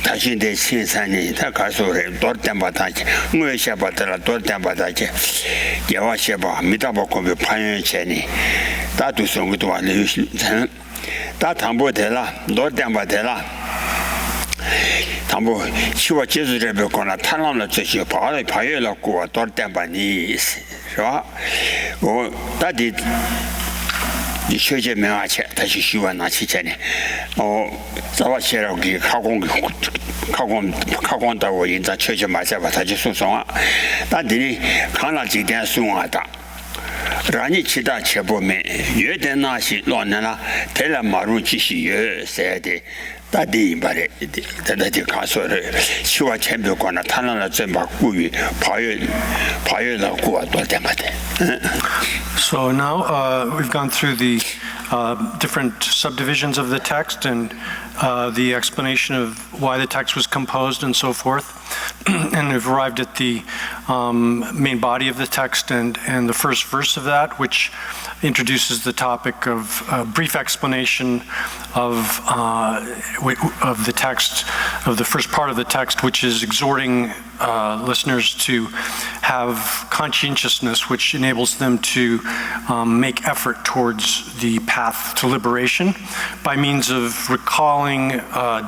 다시 내 신산이 다 가서래 돌담바다지 뭐셔바더라 돌담바다지 개와셔바 미다보고 파연체니 다도 송도 와래 다 담보되라 돌담바되라 담보 시와 제주를 배거나 탈람을 저시 바로 바열라고 돌담바니 서 다디学姐们다시 시와 나치 전에 자와시라고 가공다고 인자 최저 맞아봐 다시 소송아 다들이 강나지된 송아다 라니 치다 제보면 예대나시 논나라 텔라마루 지시여 세대 다디 말에 다다디 가서를 시와 챔벽거나 탄나라 좀 바꾸기 바열라고 또 때마다. So now we've gone through the different subdivisions of the text and the explanation of why the text was composed and so forth. And we've arrived at the main body of the text and the first verse of that, which introduces the topic of a brief explanation of the text, of the first part of the text, which is exhorting listeners to have conscientiousness, which enables them to make effort towards the path to liberation by means of recalling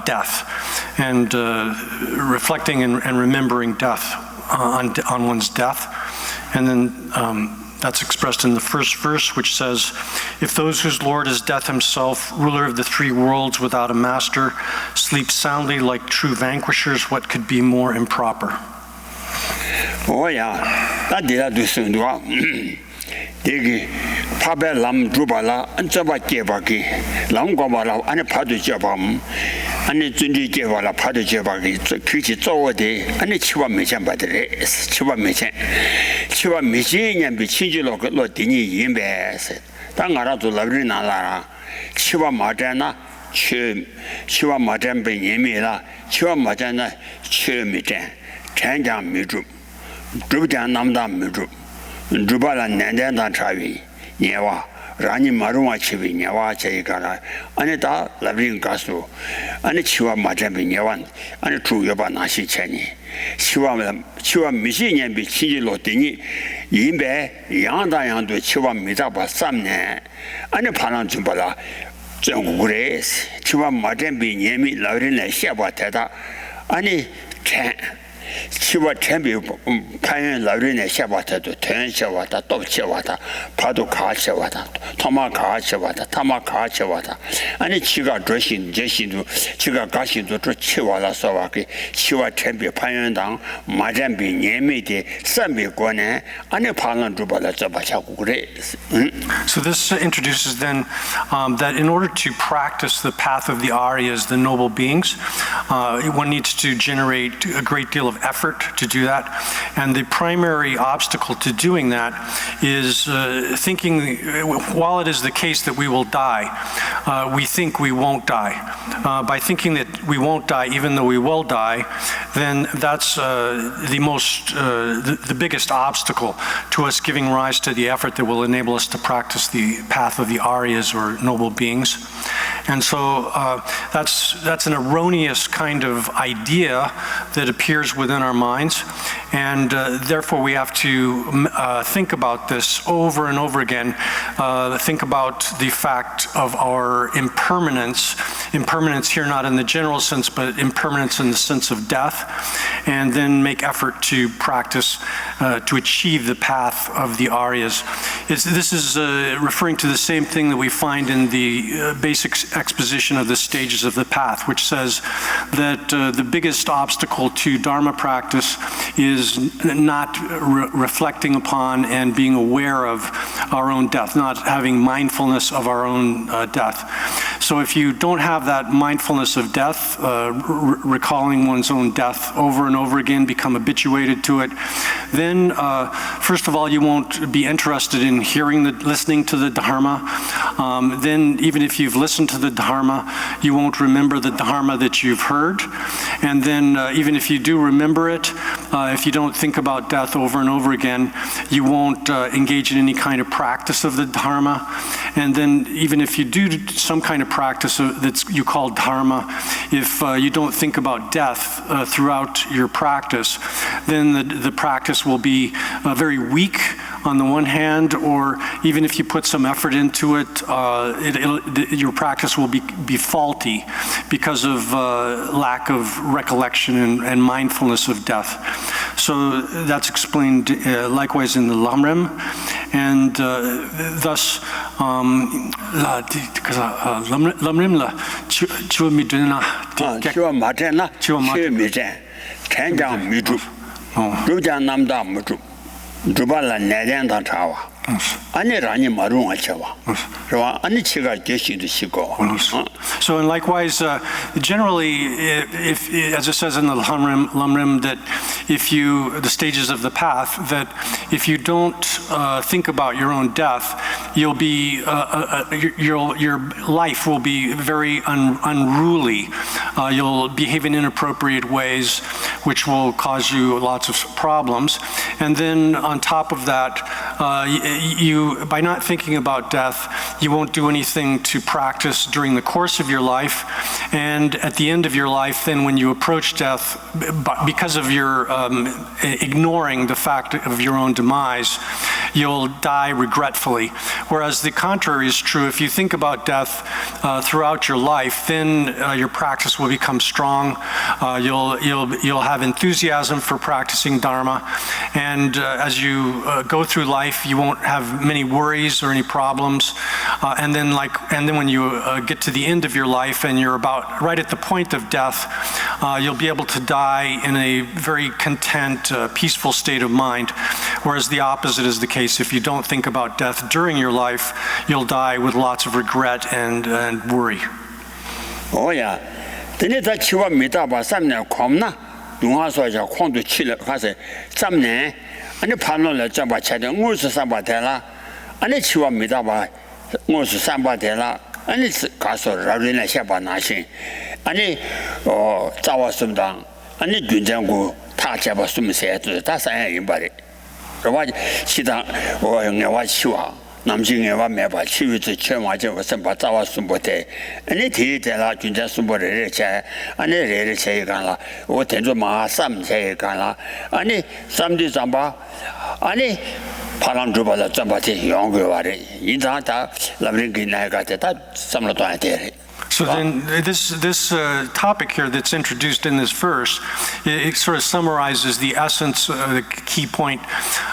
death and reflecting and remembering death on one's death. And then that's expressed in the first verse, which says, if those whose Lord is death himself, ruler of the three worlds without a master, sleep soundly like true vanquishers, what could be more improper? Oh yeah, that did do soon. Digi Pabe Lam Drubala and Zabakebaki, Langobala, and a Padujabam, and a Jundi Jevala Padujabaki, Kichi Zowade, and a Chiva Mission by the race, Chiva Mission. Chiva Mission and Bichilo Lotini Yimbes, Tangara to Lavrina Lara, Chiva Martana, Chiva Martan Benyemila, Chiva Martana, Chimitan, Chanjam Midru, Drudan Namda Midru. Drubala Nandana Travi, Newa, Rani Maruma Chivi, Newa Chaikara, Anita Lavin Gasto, and Chiva Majambi Newan, and True Yobanashi Chani. Chiva Machine and Bichi Lotini, Yimbe, Yanda Yandu Chiva Mitaba Samne, and a Palantumbala, Grace, Chiva Majambi Yemi, Lavin Shabatata, Ani Chan. Chiva Champion Payan Larina Shabata to Ten Shavata, Top Shavata, Pado Ka Shavata, Tama Ka Shavata, Tama Ka Shavata, and a Chiga dressing Jessin to Chiga Gashin to Chivala Savaki, Chiva Champion Payan down, Majambi, Yemiti, Sambi Gone, and a Palan Drubala Zabachakure. So this introduces then that in order to practice the path of the Aryas, the noble beings, one needs to generate a great deal of effort to do that, and the primary obstacle to doing that is thinking, while it is the case that we will die, we think we won't die. By thinking that we won't die even though we will die, then that's the biggest obstacle to us giving rise to the effort that will enable us to practice the path of the Aryas, or noble beings. And so that's an erroneous kind of idea that appears within our minds, and therefore we have to think about this over and over again. Think about the fact of our impermanence here not in the general sense, but impermanence in the sense of death, and then make effort to practice to achieve the path of the Aryas. This is referring to the same thing that we find in the basic exposition of the stages of the path, which says that the biggest obstacle to Dharma practice is not reflecting upon and being aware of our own death, not having mindfulness of our own death. So if you don't have that mindfulness of death, recalling one's own death over and over again, become habituated to it, then first of all, you won't be interested in listening to the Dharma. Then even if you've listened to the Dharma, you won't remember the Dharma that you've heard. And then even if you do remember it, if you don't think about death over and over again, you won't engage in any kind of practice of the Dharma. And then even if you do some kind of practice that you call Dharma, if you don't think about death throughout your practice, then the practice will be very weak on the one hand, or even if you put some effort into it, your practice will be faulty because of lack of recollection and mindfulness of death. So that's explained likewise in the Lamrim, and thus Lamrim la chua midena chua matena chua mijen tenjang midu rujan namda mudu rubala nedenda chawa ani rani marunga chawa rawa ani chiga geshidu shiko. So and likewise, generally, if as it says in the Lamrim, that if the stages of the path, that if you don't think about your own death, you'll be your life will be very unruly. You'll behave in inappropriate ways, which will cause you lots of problems. And then on top of that, you by not thinking about death, you won't do anything to practice during the course of your life, and at the end of your life, then when you approach death, because of your ignoring the fact of your own demise, you'll die regretfully. Whereas the contrary is true. If you think about death throughout your life, then your practice will become strong. You'll have enthusiasm for practicing Dharma, and as you go through life, you won't have many worries or any problems. And then when you get to the end of your life and you're about right at the point of death, you'll be able to die in a very content, peaceful state of mind. Whereas the opposite is the case. If you don't think about death during your life, you'll die with lots of regret and worry. Oh yeah. Then that chiwa mita ba samne komna dunga so ja khondu chile khase samne ani phano la chaba chade ngos samba tela ani chiwa mita ba ngos samba tela ani kaso rarina shaba nashin ani zawa sumdang ani dunjangu ta chaba sumse ta san yin bare rawa sidang ngewa chiwa 남중에와 매바 치유지 최마저 선바 자와 숨보대 아니 디데라 진짜 숨보래 제 아니 레레 제가라 오 된저 마삼 제가라 아니 삼디 잠바 아니 바람 주바다 잠바티 용거와래 인자다 라브링기 나가다 삼로도 안돼. So then this topic here that's introduced in this verse, it sort of summarizes the essence, the key point,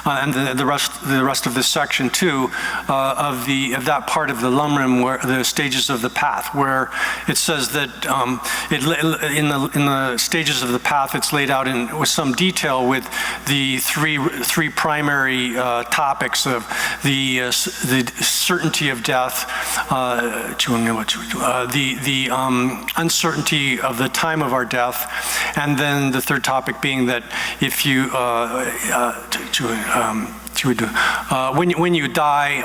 and the rest of this section too, of that part of the Lamrim, where the stages of the path, where it says that in the stages of the path, it's laid out with some detail with the three primary topics of the certainty of death, the uncertainty of the time of our death, and then the third topic being that if you when you die,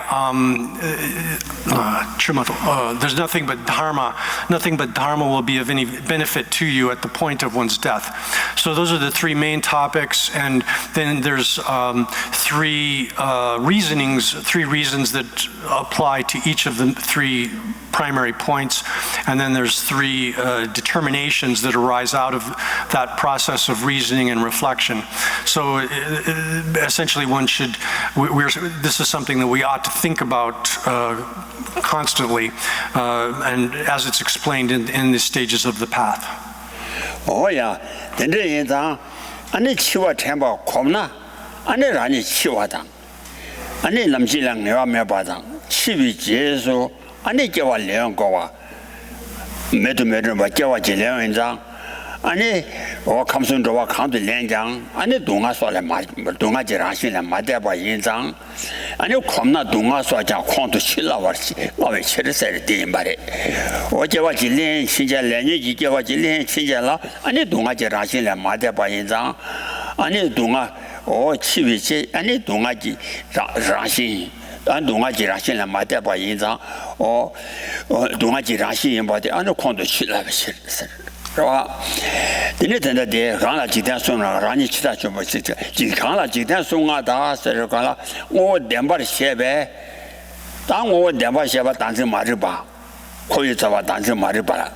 there's nothing but Dharma will be of any benefit to you at the point of one's death. So those are the three main topics, and then there's three reasons that apply to each of the three primary points, and then there's three determinations that arise out of that process of reasoning and reflection. So essentially this is something that we ought to think about constantly, and as it's explained in the stages of the path. Oh yeah, then ani chiwa temba komna ani rani chiwa dang ani namjilang newa meba dang chiwi jesu ani kewa leon kowa medu ba kewa je leon zang 아니 감순도와 강도 렌장 아니 동아소래 동아지라신에 마대바 인장 아니 겁나 동아소자 콘도 실라와시 와왜 치르세를 된 말에 어제와 질린 신자 렌이 이제와 질린 신자라 아니 동아지라신에 마대바 인장 아니 동아 치위지 아니 동아지 라신 안 동아지라신에 마대바 인장 동아지라신 바데 아니 콘도 실라와시 Dine tenda de gana jikten sona rani chita chumbo chita gana jikten songa da sere gana o dembar shebe tang o dembar sheba danse mariba koyi zawa danse mariba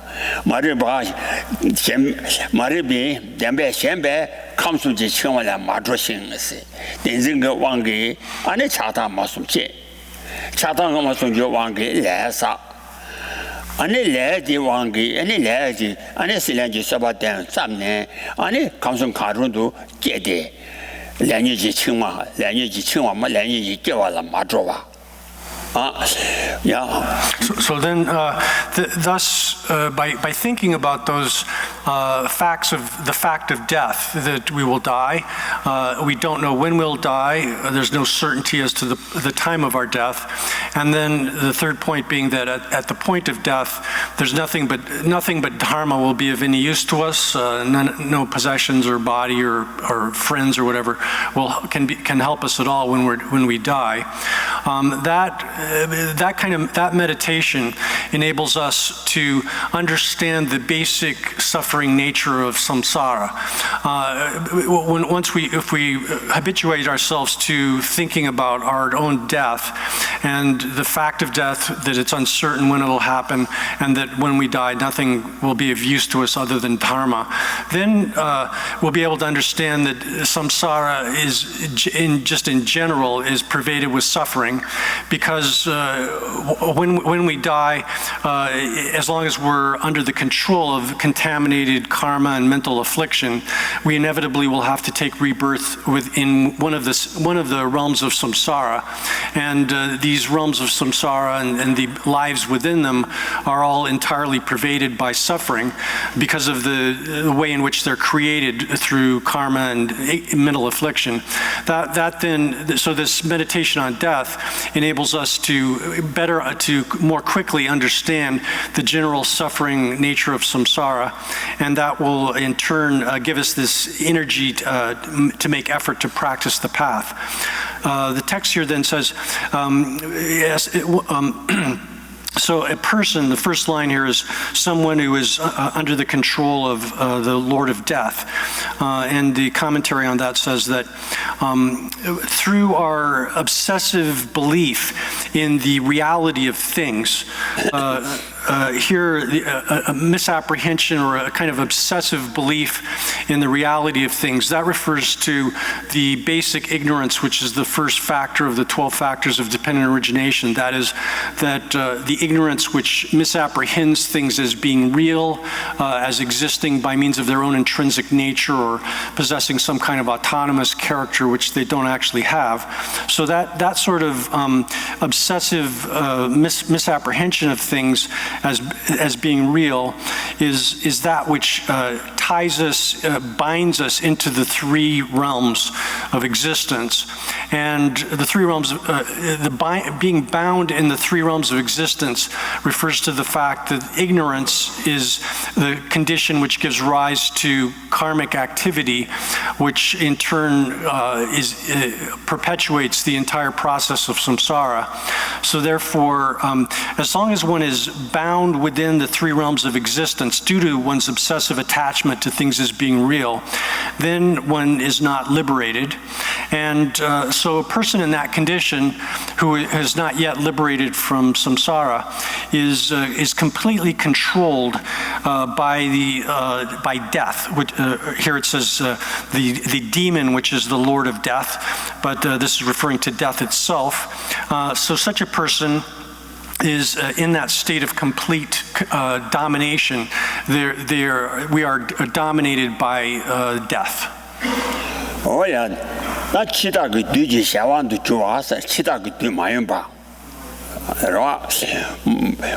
shem maribi dembe shembe kamsunji chingwala madro shingse denzing wangi ane chata masumche chata masumje wangi lesa 아니 레지 왕기 아니 레지 아니 실렌지 서바된 삼네 아니 감성 가루도 깨대 량이지 칭마 뭐 량이지 깨와라 마줘와 So then, thus, by thinking about those facts of the fact of death, that we will die, we don't know when we'll die. There's no certainty as to the time of our death. And then the third point being that at the point of death, there's nothing but dharma will be of any use to us. No possessions or body or friends or whatever can help us at all when we die. That meditation enables us to understand the basic suffering nature of samsara. If we habituate ourselves to thinking about our own death and the fact of death, that it's uncertain when it'll happen, and that when we die, nothing will be of use to us other than dharma, then we'll be able to understand that samsara in general is pervaded with suffering, because when we die, as long as we're under the control of contaminated karma and mental affliction, we inevitably will have to take rebirth within one of the realms of samsara. And these realms of samsara and the lives within them are all entirely pervaded by suffering because of the way in which they're created through karma and mental affliction. So this meditation on death enables us to more quickly understand the general suffering nature of samsara, and that will in turn give us this energy to make effort to practice the path. The text here then says, so a person, the first line here is someone who is under the control of the Lord of Death. And the commentary on that says that through our obsessive belief in the reality of things, here a misapprehension or a kind of obsessive belief in the reality of things, that refers to the basic ignorance, which is the first factor of the 12 factors of dependent origination. That is, that the ignorance which misapprehends things as being real, as existing by means of their own intrinsic nature or possessing some kind of autonomous character which they don't actually have. So that sort of obsessive misapprehension of things as being real is that which ties us, binds us into the three realms of existence. And the three realms, being bound in the three realms of existence refers to the fact that ignorance is the condition which gives rise to karmic activity, which in turn perpetuates the entire process of samsara. So therefore, as long as one is bound within the three realms of existence due to one's obsessive attachment to things as being real, then one is not liberated. And so a person in that condition who has not yet liberated from samsara is completely controlled by death. Here it says the demon, which is the Lord of Death, but this is referring to death itself. So such a person is in that state of complete domination. We are dominated by death. Oh yeah, 나 치다 그 뒤지 샤완도 좋아서 치다 그 뒤 많이 봐.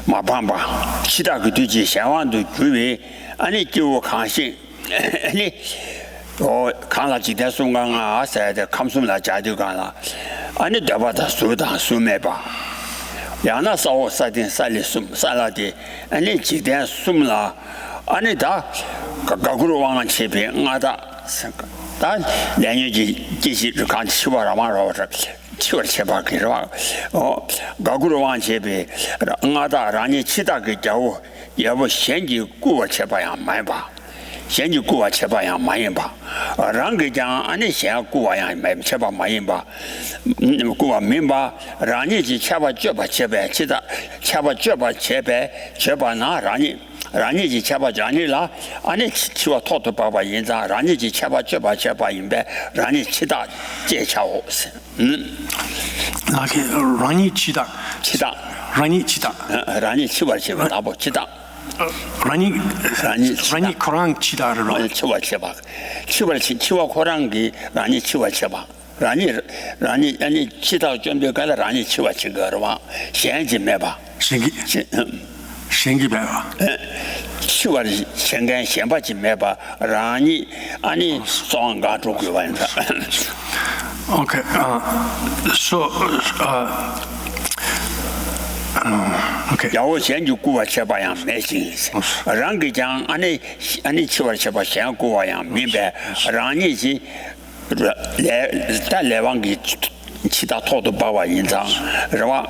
마밤바 치다 그 뒤지 샤완도 주위 아니 끼고 강신 아니 강라 지대 순간아 아세데 감숨나 자두가라 아니 더바다 수다 수메바 야나 싸워 사딘 살리 숨 살라디 아니 지대 숨라 아니 다 가구로 왕한 집에 응하다 다 내년지 지시 간 치와라 말아서 치워 제발 그러와 가구로 왕한 집에 응하다 라니 치다 그 자고 여보 현지 구워 제발야 말봐 현지 구워 제발야 말봐 랑게장 안에 샤 구워야 말 제발 말봐 구워 민봐 라니지 차바 줘봐 제발 치다 차바 줘봐 제발 제발나 라니지 차바 아니라 안에 치와 토토 봐봐 인자 라니지 차바 줘봐 제발 인배 라니 치다 제차오 나게 라니 치다 라니 치와 제발 나보 치다 라니 코랑 치다를 치와 코랑기 라니 치와 라니 아니 치다 좀 가다 라니 치와 치거라 현지 매봐 생기 배워 치와 생간 현바지 매봐 라니 아니 송가 조고 완다 Okay, so okay. 야오 현지 구와 제바야 매신 랑기장 아니 치와 제바 현 구와야 민배 라니지 달래왕기 치다 토도 바와 인장 그러와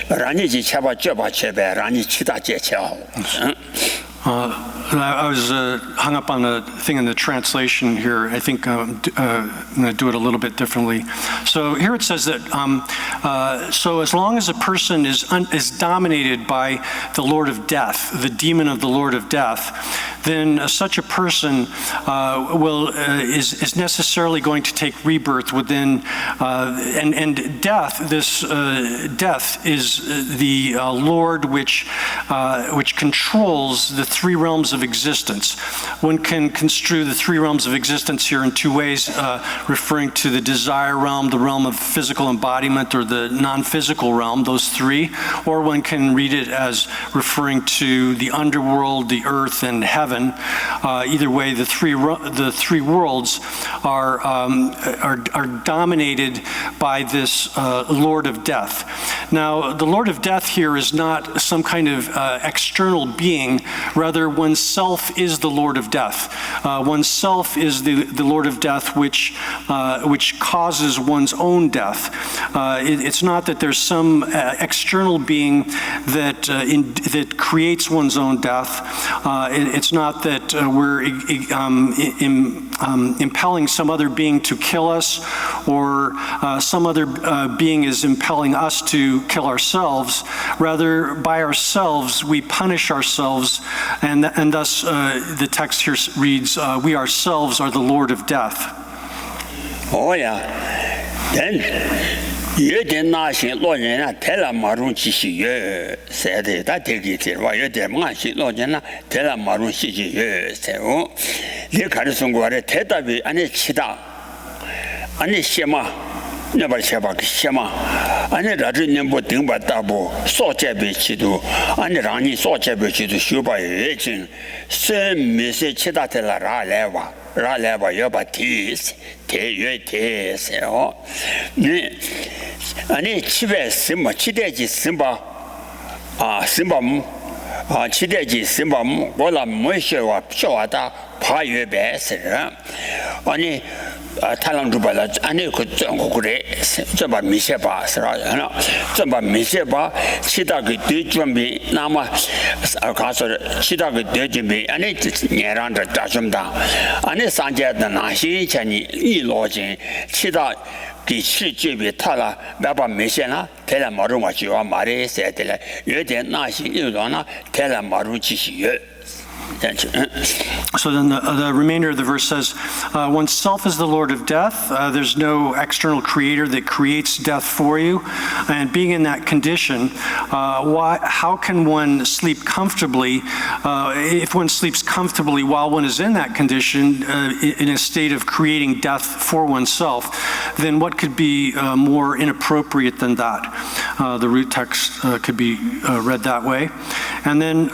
라니지 제바 제바 제배 라니 치다 제쳐 I was hung up on a thing in the translation here. I think I'm going to do it a little bit differently. So here it says that, so as long as a person is dominated by the Lord of Death, the demon of the Lord of Death, then such a person is necessarily going to take rebirth within, and death, this death is the Lord which controls the three realms of existence. One can construe the three realms of existence here in two ways, referring to the desire realm, the realm of physical embodiment, or the non-physical realm, those three, or one can read it as referring to the underworld, the earth, and heaven. Either way, the three worlds are dominated by this Lord of Death. Now, the Lord of Death here is not some kind of external being. Rather, oneself is the Lord of Death. Oneself is the Lord of Death, which causes one's own death. It's not that there's some external being that creates one's own death. It's not that we're impelling some other being to kill us, or some other being is impelling us to kill ourselves. Rather, by ourselves, we punish ourselves, and thus the text here reads, we ourselves are the Lord of Death. Oh yeah, then有点那些老人啊，太了马龙继续有晒的，他这个地方有点那些老人啊，太了马龙继续有晒哦。你看的中国的太大的，俺那其他，俺那些嘛。那边去吧，去嘛！俺那这这年不顶吧大不，少这边去都，俺那让你少这边去都修把眼睛，是没事其他的了让来吧要把提噻哦。你，俺那七百什么7点几什么啊什么7点几什么我那没学话小的爬越白是啊，俺那。탈랑 두발라 안에 그 그래 저 봐 미세 봐 서라나 저 봐 미세 봐 치다기 뒤좀비 남아 가서 치다기 뒤좀비 안에 내란다 다좀다 안에 산제다 나시 전이 이 로진 치다 그 시집이 탈라 매번 미세나 대라 마루마 지와 말에 세들 여대 나시 이로나 대라 마루 지시여 So then the remainder of the verse says, oneself is the Lord of death. There's no external creator that creates death for you. And being in that condition, how can one sleep comfortably? If one sleeps comfortably while one is in that condition, in a state of creating death for oneself, then what could be more inappropriate than that? The root text could be read that way. And then,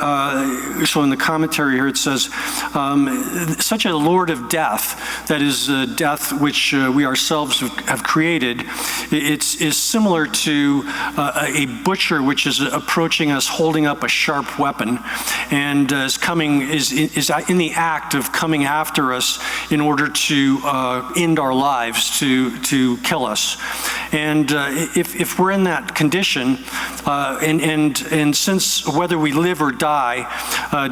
so in the commentary here it says, such a Lord of death, that is death which we ourselves have created, is similar to a butcher which is approaching us holding up a sharp weapon and is in the act of coming after us in order to end our lives, to kill us. And if we're in that condition, and since whether we live or die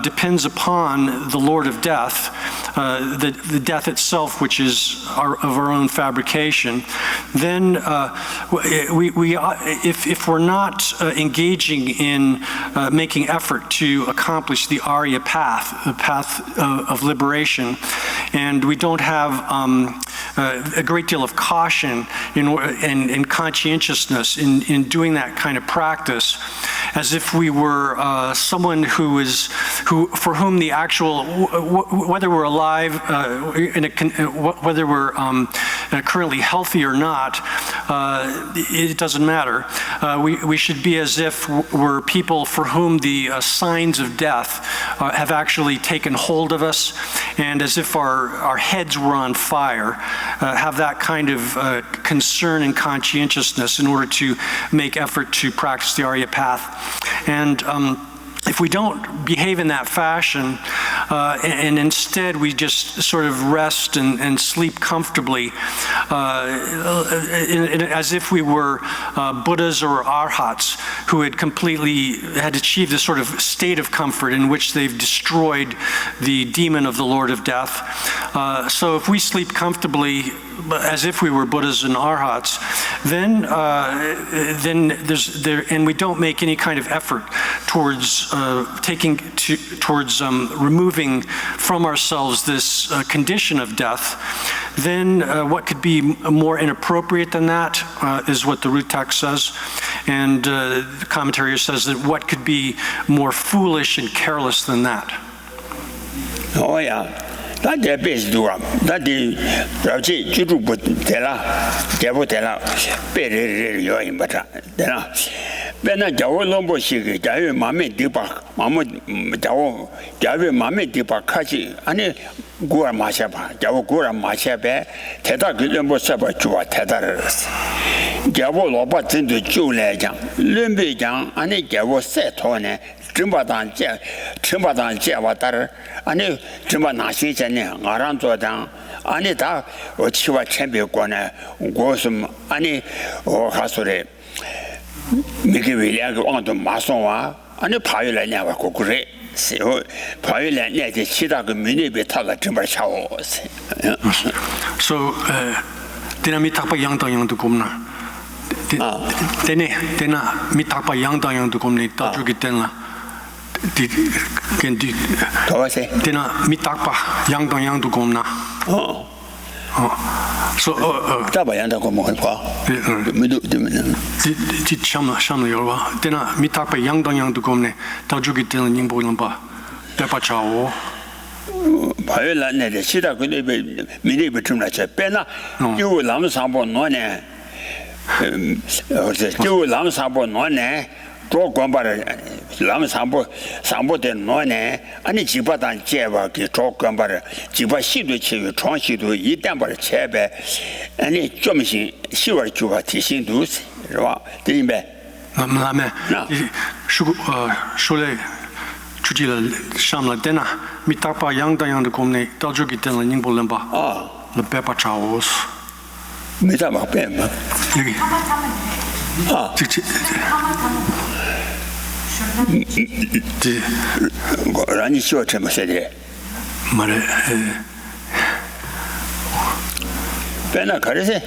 depends upon the Lord of death, the death itself, which is of our own fabrication, then if we're not engaging in making effort to accomplish the Arya path, the path of liberation, and we don't have a great deal of caution and conscientiousness in doing that kind of practice, as if we were someone for whom the actual, whether we're alive, whether we're currently healthy or not, it doesn't matter. We should be as if we're people for whom the signs of death have actually taken hold of us, and as if our heads were on fire, have that kind of concern and conscientiousness in order to make effort to practice the Arya path. And if we don't behave in that fashion, and instead we just sort of rest and sleep comfortably, as if we were Buddhas or Arhats who had achieved this sort of state of comfort in which they've destroyed the demon of the Lord of Death. So if we sleep comfortably as if we were Buddhas and Arhats, then and we don't make any kind of effort towards removing from ourselves this condition of death, then what could be more inappropriate than that is what the root text says. And the commentary says that what could be more foolish and careless than that? Oh, yeah. That the best do that the Raji Judu Butella, Javotella, Pere Yoim Bata. Then a Jawo Lombo Shiki, Javi Mame Dipa, Mamma Jawo, Javi Mame Dipa Kaji, and Gura Mashaba, Jawo Gura Mashabe, Teta Gilumbo Saba Chua Tetaras. Javo Lobat into Jule Jang, Lumbi Jang, and Javo set on it. Chimbadan Javatar, and Chimba Nashi and Aranzodan, Anita, or Chiva Champion, Gosum, Annie, or Hasore, Miki Villag on the Masonwa, and the Piola never could great. So, Piola net the Chitag Mini Betala Chimba Chaos. So, Dinamita Yang to Gumna. Tena Mitapa Yang to Gumni, Tajukitella. Tena mitakpa yang tu komna. Oh. So Tabayanda como pa. Ti chama yorwa. Tena mitakpa yang tu komne. Tajuki tena nimbo lamba. Pepa chao. Payola ne de sida ko ne mini betumna che pena. Yo lam sambo no ne. Yo lam sambo no ne. Draw Gambara Lam Sambo de None, and Jibadan Jeva, draw Gambara, Jiba Shidu, Tronchidu, Yidambar Chebe, and a Jomishi, Shiva Juba Tishin Dus, Dimbe. Lame, Shule Chujila Shamla Dena, Mitapa Yang Dayan de Comne, Tajukitel and Nimbolemba, the Peppa Chaos. Mitama Pemba. Rani short said Pena Carese?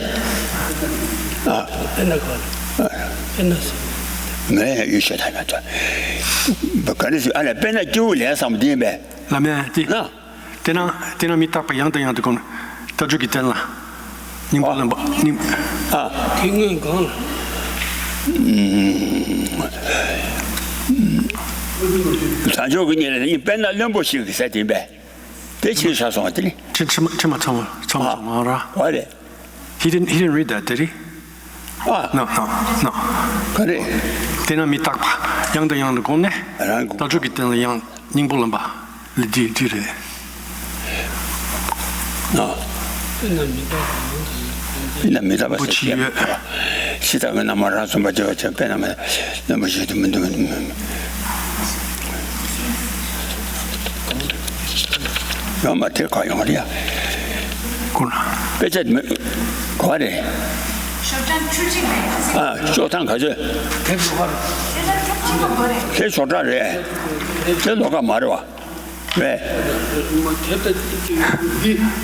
May you should have it. But Carese, and a Pena Julia, some dimbe. La mia, Tena Mitapa Yang to come, Tajukitella. Nimbalamba. King and gone. Sanjogin in Pena Lumbo said him back. They changed us on it. What? He didn't read that, did he? No. Tena mitapa 양다 양다 곰네. 랑 더 주기 때문에 양 닝볼은 봐. 뒤래. 남미다 봤어. 부치. 시다가 남아라 좀 봐줘. 저 빼나면 너무 싫으면 너무 될 거야 말이야. 구나. 빼자 거래. 아, 쇼탄 가져. 계속 저래. 저 너가 말해와. 왜?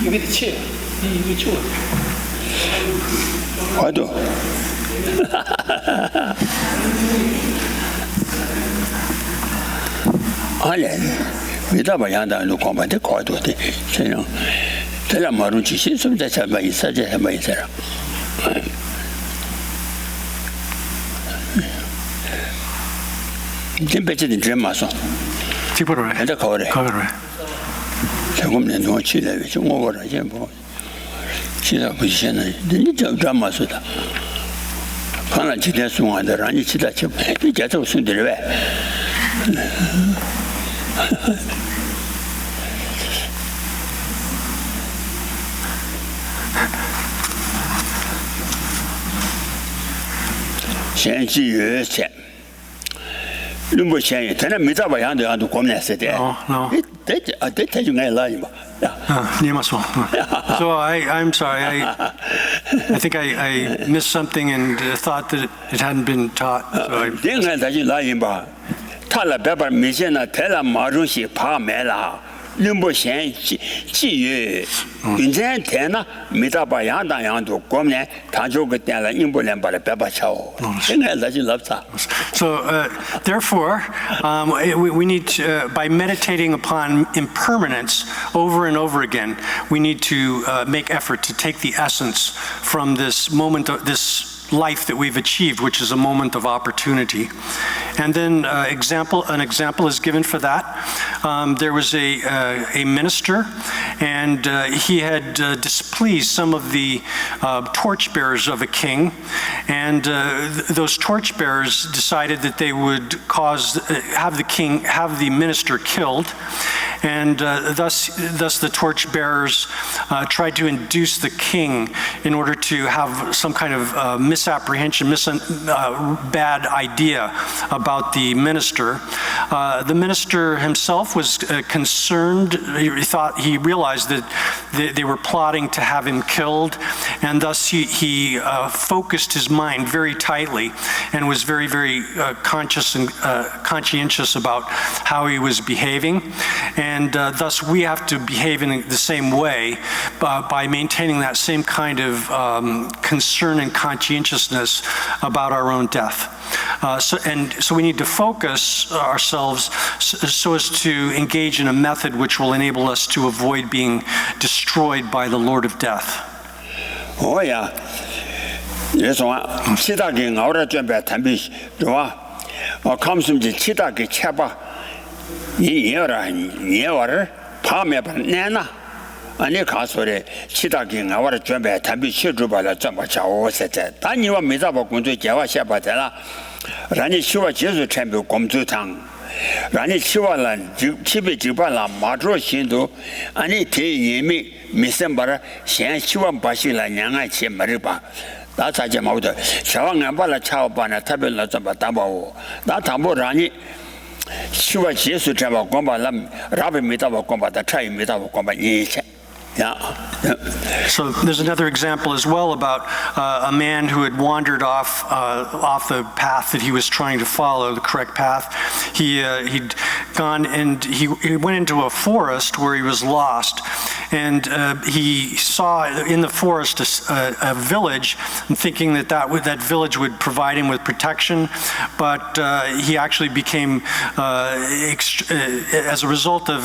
이게 치. 이게 치워. 와도. 아니, 믿어봐 양다는 공부한테 거도 돼. 저는 제가 말은 지시 좀 대체 봐 있어야 해 있어라. 지금 배치된 줄 맞어. 티브로래. 근데 거래. 조금 내 너무 치래. 좀 오거라 이제 뭐. 치다 부시는 진짜 좀 맞었다. 하나 지대 송하더라. 아니 치다 쳐. 이제 또 순들이 왜? 현지유세 눈부 현이 되는 미자바 양도 양도 고민했을 No. 대체 중에 라이마. 니마소. So I'm sorry. I think I missed something and thought that it hadn't been taught. So 내가 다시 라이마. 탈라 배발 미세나 대라 마루시 파메라. 눈부 현 지유 인제 되나 미자바 양다 양도 고민해 다조 그때라 인불련 바래 배바차오. 내가 다시 랍사. So, therefore, we need to, by meditating upon impermanence over and over again, we need to make effort to take the essence from this moment, this life that we've achieved, which is a moment of opportunity. And then an example is given for that. There was a minister, and he had displeased some of the torchbearers of a king, and those torchbearers decided that they would have the minister killed, and thus the torchbearers tried to induce the king in order to have some kind of misapprehension, bad idea about the minister. The minister himself was concerned. He realized that they were plotting to have him killed, and thus he focused his mind very tightly and was very, very conscious and conscientious about how he was behaving. And thus we have to behave in the same way by maintaining that same kind of concern and conscientiousness about our own death. So we need to focus ourselves so as to engage in a method which will enable us to avoid being destroyed by the Lord of Death. Oh yeah. 예송아 치다게 나오라 좀배 담비 좋아. 감숨지 치다게 쳐봐. 이여를 밤에 내나. 아니 가서래 치다게 나와라 좀배 담비 쳐줘봐라 좀 자오세대. 단이와 미자바 군주 개와 샤바데라. 라니 시와 제수 챔비 공주탕. 라니 시와란 집에 집발라 마트로신도 아니 대예미 미셈바라 현 시와 바실라 냥아치 말이봐. 나 자제 마우도 샤왕 안 발라 차오바나 타벨라 좀 담바오. 나 담보라니 시와 제수 잡아 공바람 라베 미다바 공바다 차이 미다바 공바 이체. So there's another example as well about a man who had wandered off the path that he was trying to follow, the correct path. He'd gone and he went into a forest where he was lost, and he saw in the forest a village, and thinking that village would provide him with protection, but he actually became, as a result of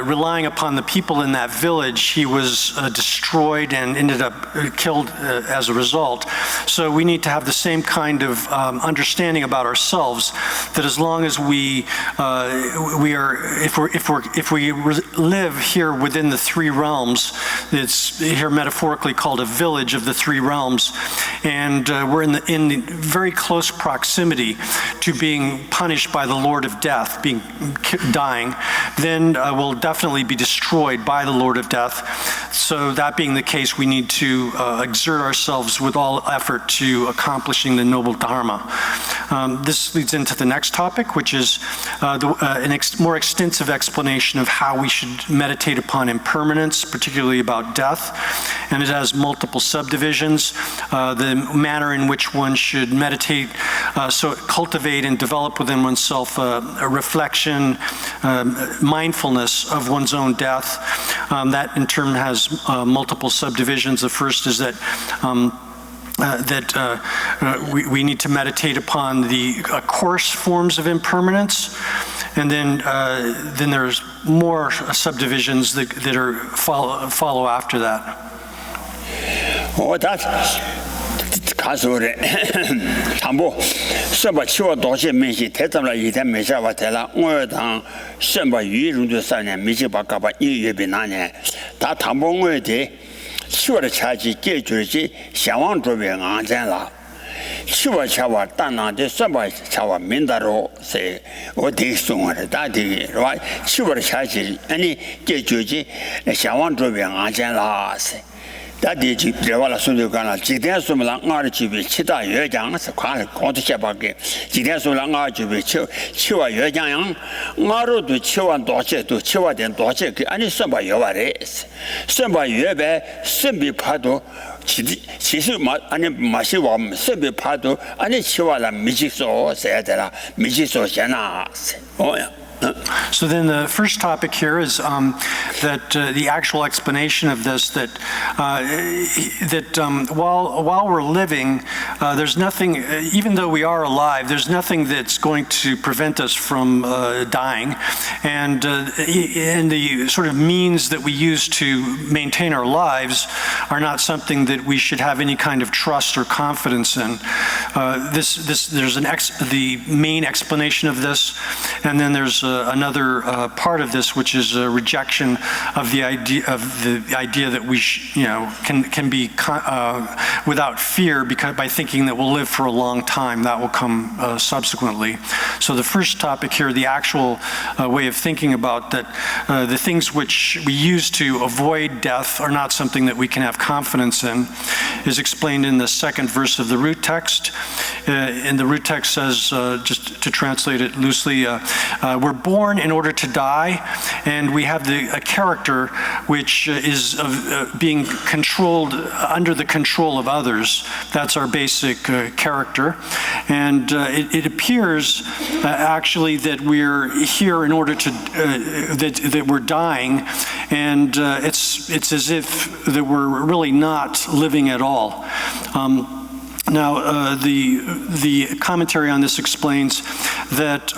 relying upon the people in that village, he was destroyed and ended up killed as a result. So we need to have the same kind of understanding about ourselves, that as long as we live here within the three realms, it's here metaphorically metaphorically called a village of the three realms, and we're in the very close proximity to being punished by the Lord of Death, dying, then we'll definitely be destroyed by the Lord of Death. So that being the case, we need to exert ourselves with all effort to accomplishing the noble dharma. This leads into the next topic, which is more extensive explanation of how we should meditate upon impermanence, particularly about death. And it has multiple subdivisions. The manner in which one should meditate, so cultivate and develop within oneself a reflection, mindfulness of one's own death. That in turn has multiple subdivisions. The first is that we need to meditate upon the coarse forms of impermanence, and then there's more subdivisions that are follow after that. 가수래 담보 선바 치워 도시 메시 대담라 이대 메샤와 대라 오여당 선바 위run도 사냐 메시 바까바 이예비나네 다 담봉어데 치워의 차지 깨줄지 상황 조변 안전라 치워 차와 단나데 선바 차와 민다로 세 어디 송어를 다디 치워의 차지 아니 깨줄지 상황 조변 안전라 세 다디지 prevala 순조가나 지대 소물랑 아르치비 치다 여장에서 관을 공투해봐게 지대 소물랑 아르치비 치와 여장양 마로도 치와 도체도 치와된 도체 그 아니 선바 여와래 선바 여배 선비파도 지수 아니 마시 와 선비파도 아니 치와라 미지소 세야더라 미지소 잖아 오야. So then the first topic here is that the actual explanation of this, that while we're living, there's nothing, even though we are alive, there's nothing that's going to prevent us from dying. And the sort of means that we use to maintain our lives are not something that we should have any kind of trust or confidence in. There's the main explanation of this, and then there's another part of this, which is a rejection of the idea that we can be without fear by thinking that we'll live for a long time. That will come subsequently. So the first topic here, the actual way of thinking about that, the things which we use to avoid death are not something that we can have confidence in, is explained in the second verse of the root text. And the root text says, just to translate it loosely, we're born in order to die, and we have a character which is being controlled under the control of others. That's our basic character. And it appears actually that we're here in order to, that we're dying, and it's as if that we're really not living at all. Now, the commentary on this explains that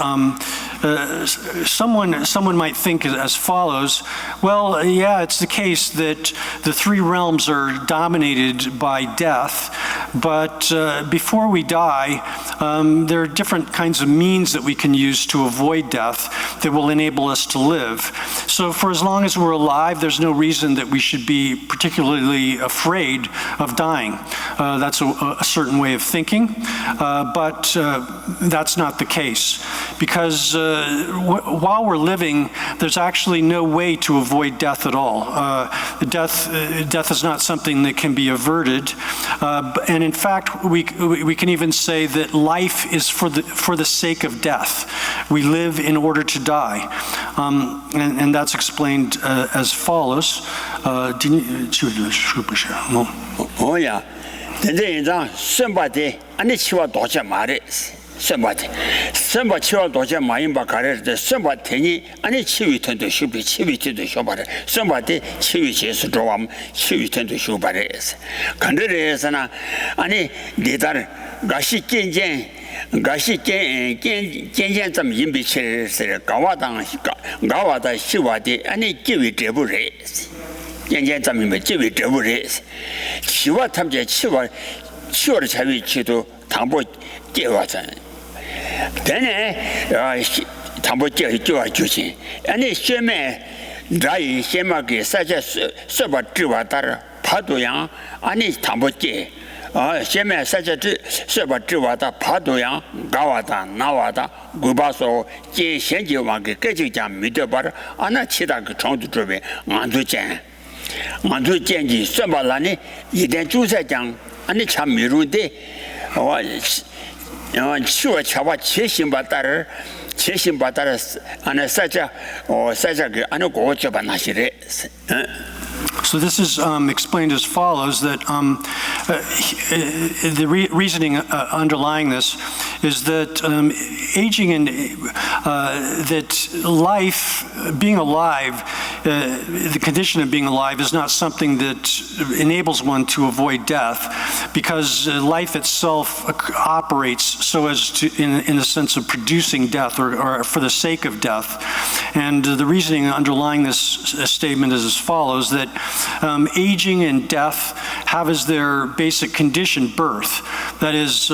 someone might think as follows: well, yeah, it's the case that the three realms are dominated by death, but before we die, there are different kinds of means that we can use to avoid death that will enable us to live. So for as long as we're alive, there's no reason that we should be particularly afraid of dying. That's a certain way of thinking, but that's not the case, because while we're living, there's actually no way to avoid death at all. Death is not something that can be averted, and in fact, we can even say that life is for the sake of death. We live in order to die, and that's explained as follows. Oh yeah. then somebody and it's what doja mare somebody chiwa doja maimba kare somebody and it's chiwi to chiwi to the shobare somebody chiwi chesu drawam chiwi to shobare kandere ani dedar gashi kenjen 좀 임비치를 가와다 시와디 아니 기위 제부레 젠젠 좀 기위 제부레 시와 탐제 치워를 자위치도 당보 깨와자 되네 당보 깨와 주신 아니 쉐메 라이 쉐마게 사자 서버 쥐와 따라 파도양 아니 담보지 세면 사자들 서버 지와다 파도양 가와다 나와다 구바소 제 현지와게 깨지장 믿어봐라 아나 치다 그 정도 쪽에 안도쟁 안도쟁지 서발라니 이된 주사장 아니 참 미루데 치워 차와 최신바다를 안에 사자 사자게 안에 고쳐봐 나시래 So this is explained as follows, that the reasoning underlying this is that aging and that life, being alive, the condition of being alive is not something that enables one to avoid death, because life itself operates so as to, in the sense of producing death or for the sake of death. And the reasoning underlying this statement is as follows, that aging and death have as their basic condition birth. That is,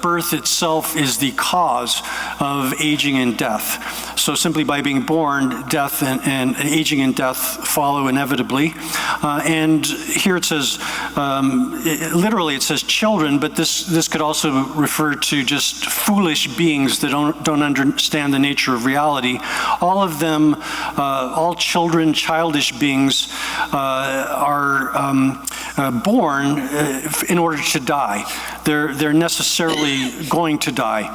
birth itself is the cause of aging and death. So simply by being born, death and aging and death follow inevitably. And here it says, literally it says children, but this could also refer to just foolish beings that don't understand the nature of reality. All of them, all children, childish beings are born in order to die. They're necessarily going to die,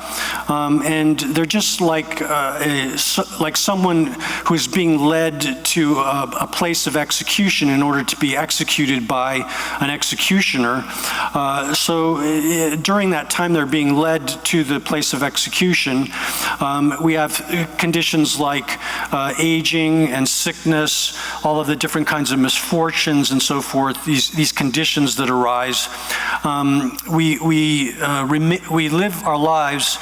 and they're just like someone who's being led to a place of execution in order to be executed by an executioner. So during that time they're being led to the place of execution, we have conditions like aging and sickness, all of the different kinds of misfortunes and so forth, these conditions that arise. We live our lives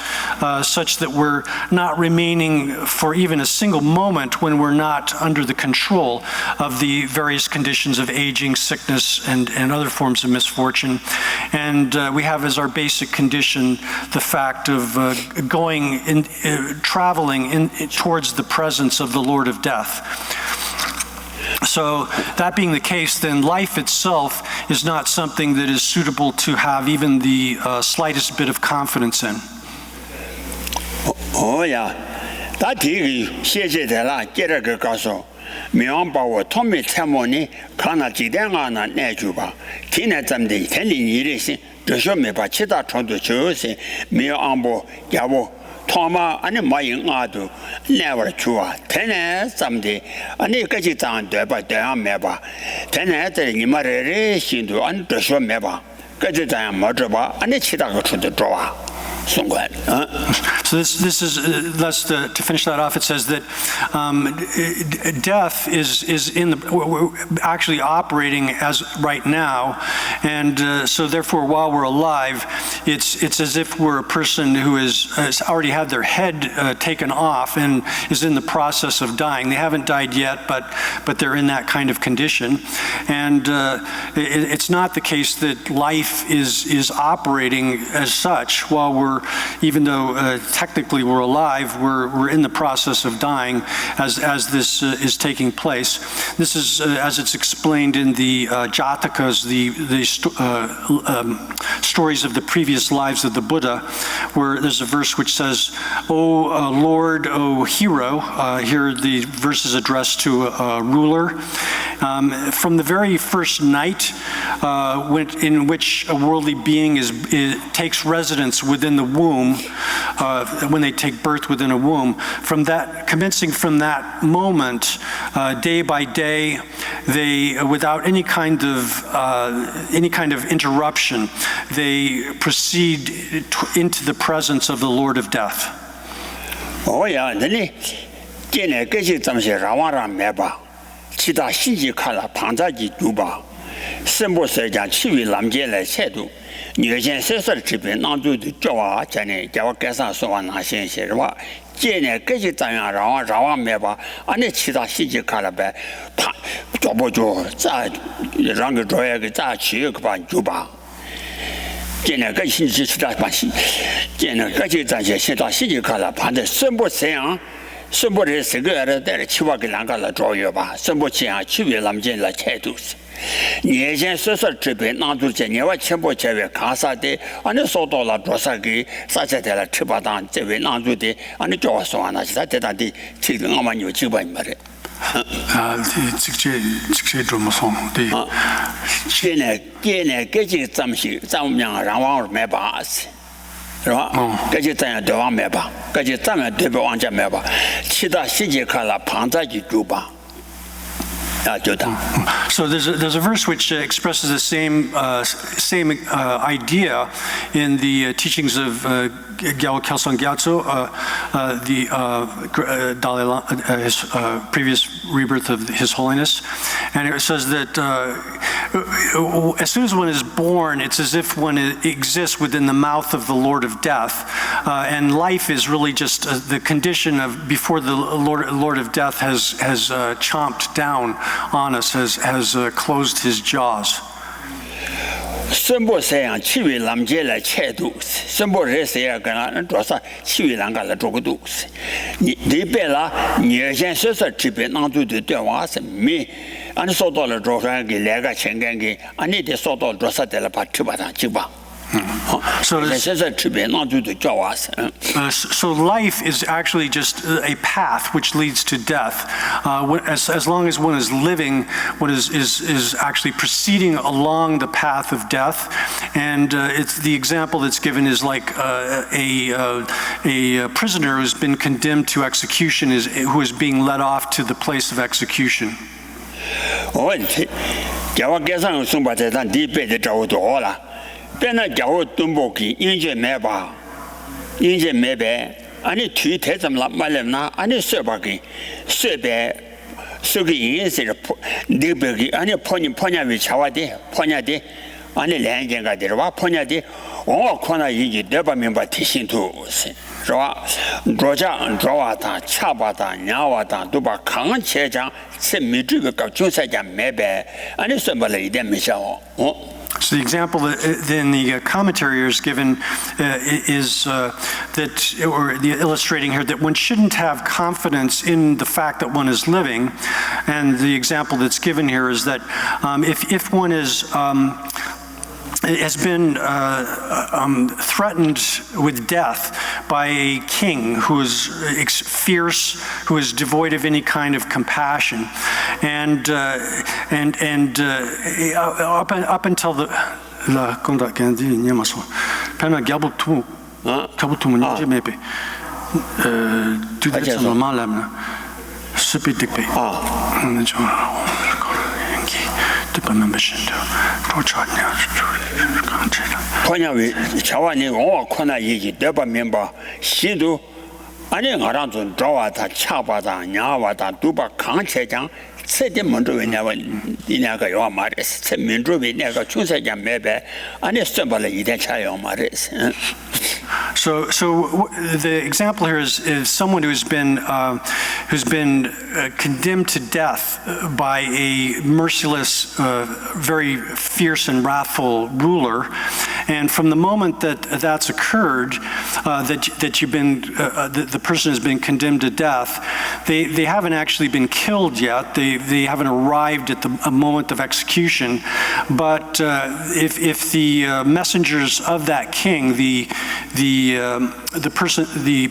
such that we're not remaining for even a single moment when we're not under the control of the various conditions of aging, sickness, and other forms of misfortune. And we have as our basic condition the fact of traveling towards the presence of the Lord of Death. So that being the case, then life itself is not something that is suitable to have even the slightest bit of confidence in. Oh yeah, that is谢谢的啦，接着个告诉，明把我托米参谋呢，看那几点啊那那句吧，天天咱们的天理你的心，这说没把其他冲突就是没有安保家务。Toma ane mayin adu never chua tene samde ane kachi tang deba dea meba tene tere nimare shindu ane dosho meba kachi tang madroba ane chita ko chundu drowa. So this is thus to finish that off. It says that death is in the actually operating as right now, and so therefore, while we're alive, it's as if we're a person who has already had their head taken off and is in the process of dying. They haven't died yet, but they're in that kind of condition, and it's not the case that life is operating as such while even though technically we're alive, we're in the process of dying as this is taking place. This is as it's explained in the Jatakas, the stories of the previous lives of the Buddha, where there's a verse which says, "O Lord, O hero," here the verse is addressed to a ruler. From the very first night in which a worldly being takes residence within the womb, when they take birth within a womb, commencing from that moment, day by day, they, without any kind of interruption, they proceed into the presence of the Lord of Death. Oh yeah, then you get其他信息看了庞杂的主吧，生活实讲气味南街来态度，女性色色的这边当中的叫啊，讲呢叫我改善说话那些些是吧？今年这些怎样让没吧？俺那其他信息看了呗，怕做不做咋让个专业个咋去个吧就吧。今年这信息其他把信，今年这些咱些其他信息看了，怕的生活这样。 선보를 세계를 때 치와게 랑가라 조여봐 선보치야 치외 남진라 채도스 예전 소설 집에 나두제 내와 첨보 제외 가사데 아니 소도라 조사기 사제들라 치바단 제외 나두데 아니 좋아서 하나시다 대단히 지금 아마 요 지금 말에 직제 좀 무슨 네 걔네 깨지 잠시 잠냥 랑왕 매바스 是吧？这就这样对方买吧，这就咱们对比往前买吧，其他细节看了旁在去做吧，就当。 So there's a verse which expresses the same idea in the teachings of Gyalwa Kelsang Gyatso, the Dalai Lama, his previous rebirth of His Holiness, and it says that as soon as one is born, it's as if one exists within the mouth of the Lord of Death, and life is really just the condition of before the Lord of Death has chomped down on us, has closed his jaws. 生活这样气味남제来切度，生活这些个人多少气味啷个来做个度，你别啦，你先说说这边当做的对话是没，俺说到了多少给来个情感给，俺你得说到多少的了把吃吧上去吧。 So life is actually just a path which leads to death. As long as one is living, one is actually proceeding along the path of death, and it's the example that's given is like a prisoner who's been condemned to execution who is being led off to the place of execution. 别那家伙东北去，人家买吧，人家买呗，俺你腿太怎么了？买了那，俺你随便给，随便，随个人是破，那边给，俺你破人为吃话的，破人的，俺你两件个的吧，破人的，我看到一句200明白提醒图是吧？桌上桌瓦当、茶瓦当、娘瓦当都把康切讲，是没这个搞竞赛讲买呗，俺你随便了一点没想哦。 So the example that in the commentary is given is that, or the illustrating here, that one shouldn't have confidence in the fact that one is living, and the example that's given here is that if one is has been threatened with death by a king who is fierce, who is devoid of any kind of compassion, and up until the 번역이 자원이 온 코나 얘기 내가 멤버 시도 아니 나랑 좀 좋아다 차바다 냐와다 두바 강체장 세대 먼저 왜냐면 이냐가 요 말했어 민주비 내가 중세장 매배 아니 선발에 이대 차요 말했어. So the example here is someone who's been condemned to death by a merciless, very fierce and wrathful ruler, and from the moment that that's occurred, that you've been the person has been condemned to death, they haven't actually been killed yet. They haven't arrived at a moment of execution, but if the messengers of that king, the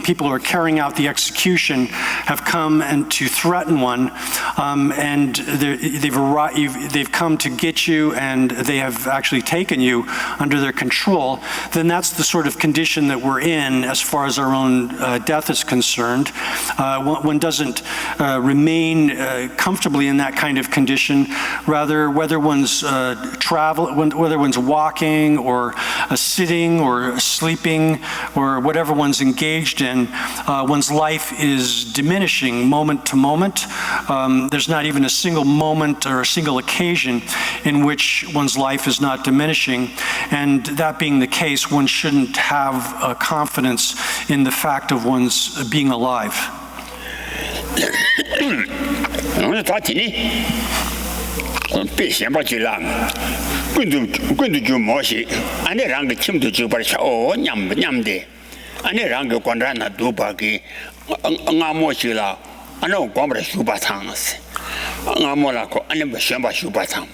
people who are carrying out the execution have come and to threaten one, and they've come to get you, and they have actually taken you under their control, then that's the sort of condition that we're in as far as our own death is concerned. One doesn't remain comfortably in that kind of condition. Rather, whether one's whether one's walking or sitting or sleeping or whatever one's engaged in, one's life is diminishing moment to moment. There's not even a single moment or a single occasion in which one's life is not diminishing. And that being the case, one shouldn't have confidence in the fact of one's being alive. 아니 랑게 권라나 두바기 응아모시라 아노 고브라 슈바탕스 응아모라고 아니 뭐 셴바 슈바탕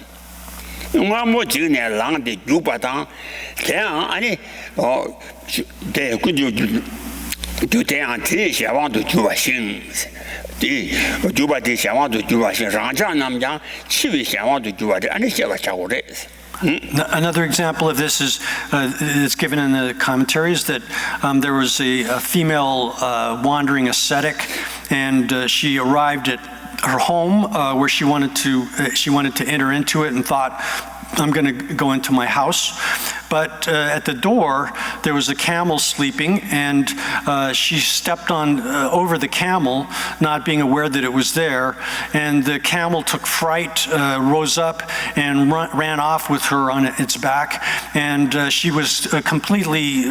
응아모 지네 랑데 슈바탕 대양 아니 대 그주 대양 대 샤왕도 주바신 디 주바디 샤왕도 주바신 랑자 남자 치위 샤왕도 주바디 아니 샤바 차고레 Another example of this is it's given in the commentaries that there was a female wandering ascetic, and she arrived at her home where she wanted to enter into it and thought, I'm going to go into my house. But at the door, there was a camel sleeping, and she stepped over the camel, not being aware that it was there. And the camel took fright, rose up, and ran off with her on its back. And she was completely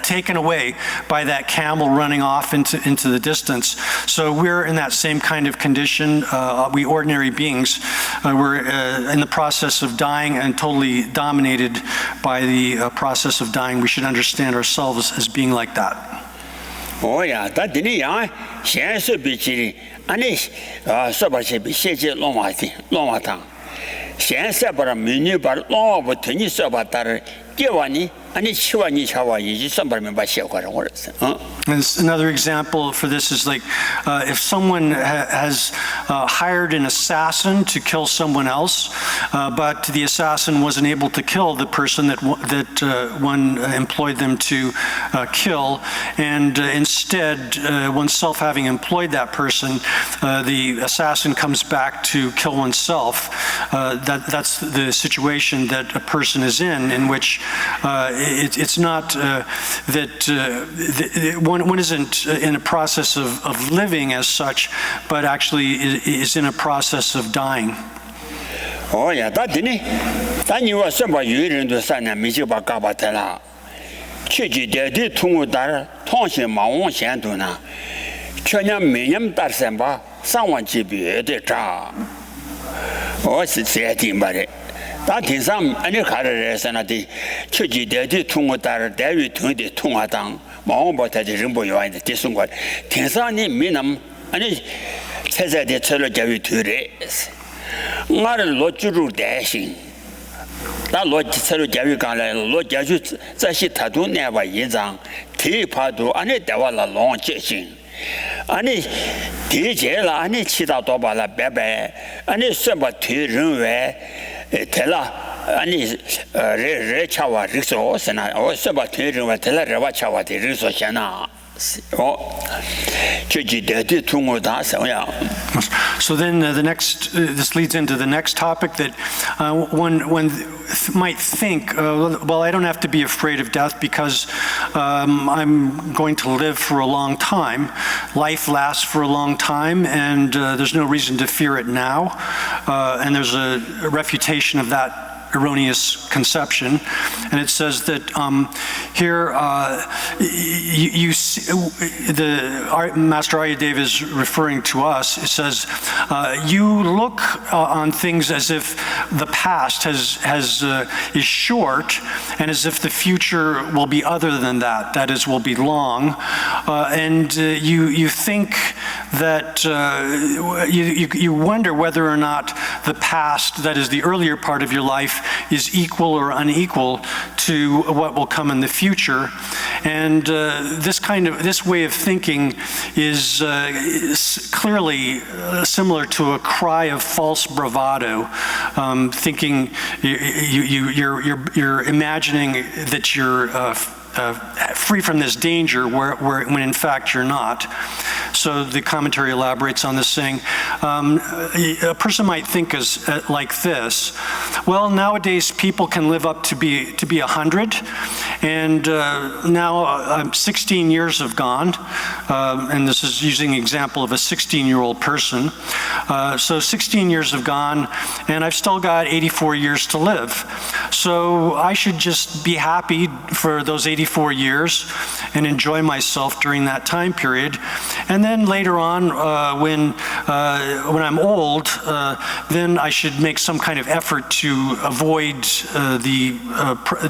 taken away by that camel running off into the distance. So we're in that same kind of condition. We ordinary beings, we're in the process of dying and totally dominated by the process of dying. We should understand ourselves as being like that. Oh yeah, that didn't ya. Chance be chili. Anish, Sabashi be shady long tang. Chance about a menu, but long over tennis about that. Giovanni, and it's Chiwani Chawa, you somebody by Shawara. And another example for this is like if someone has hired an assassin to kill someone else, but the assassin wasn't able to kill the person that one employed them to kill, and instead, oneself having employed that person, the assassin comes back to kill oneself. That's the situation that a person is in which it's not that one isn't in a process of living as such, but actually is in a process of dying. Oh yeah, that didn't. Then you were somebody you didn't do something. Michiba Gabatella. Chichi did Tungudar, Tonshi Maon Shantuna. Chanya Minyam Darsemba, someone chibi de cha. Oh, it's a that is some any carriers and the Chuji de Tungutar, David Tundi Tungatang, Maomba Rimbo, and the Tisungwa, Tinsani Minam, and it says that the Telegavi 2 days. Not a lot to do dashing. That Lord Telegavi Gala, Lord Jaju, Sashi Tadu never Yizang, Tea Padu, and it Davala long chasing. Ani Tijela, Ani Chita Dobala Bebe, Ani Seba Tirunwe. Tela ani rechawa riso sena o seba tiri tela rewa chawa de riso shana o chuji de tungo da ya. So then the next this leads into the next topic that one might think, well, I don't have to be afraid of death because I'm going to live for a long time. Life lasts for a long time, and there's no reason to fear it now. And there's a refutation of that erroneous conception, and it says that here you see, Master Aryadeva is referring to us. It says you look on things as if the past is short, and as if the future will be other than that. That is, will be long, and you think that you wonder whether or not the past, that is the earlier part of your life, is equal or unequal to what will come in the future. And this way of thinking is clearly similar to a cry of false bravado, thinking you're imagining that you're free from this danger when in fact you're not. So the commentary elaborates on this, saying a person might think like this: well, nowadays people can live up to be 100, and now 16 years have gone, and this is using the example of a 16-year-old person. So 16 years have gone, and I've still got 84 years to live. So I should just be happy for those 84 years and enjoy myself during that time period. And then later on, when I'm old, then I should make some kind of effort to avoid the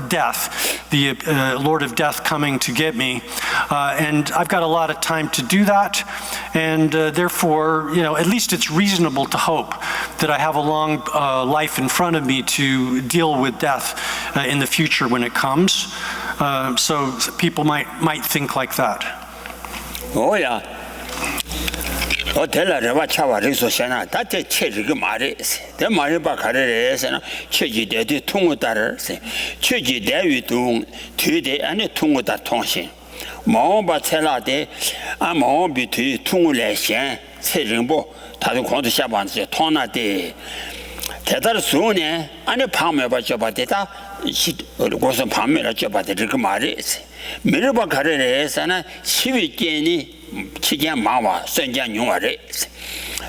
death, the Lord of Death coming to get me. And I've got a lot of time to do that. And therefore, at least it's reasonable to hope that I have a long life in front of me to deal with death in the future when it comes. So people might think like that. Oh, yeah. 어텔라레와 차와리서 세나 다테 체리가 말이 대 말이 바카레에서나 체지대도 통우다르세 체지대위동 뒤대 안에 통우다 통신 마음바 텔라데 아 마음비티 통우래신 체정보 다도 공도 샤반스 통나데 대다르 수네 안에 밤에 봐줘봐대다 고선 밤에라 줘봐대 그 말이 미르바 가레에서나 12개니 치견 마와 선장 용화를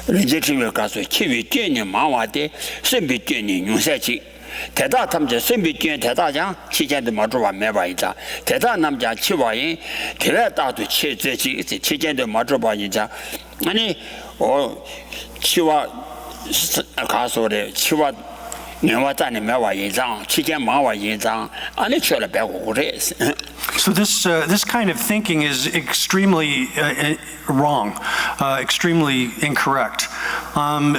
렌제티브 가서 치위견이 마와데 선비견이 용사지 대다 탐제 선비견 대다장 치견도 마주와 매바이자 대다 남자 치와인 대다도 치제지 치견도 마주와이자 아니 치와 가서래 치와 내와자니 매와이장 치견 마와이장 아니 쳐라 배고 그래. So this kind of thinking is extremely wrong, extremely incorrect. Master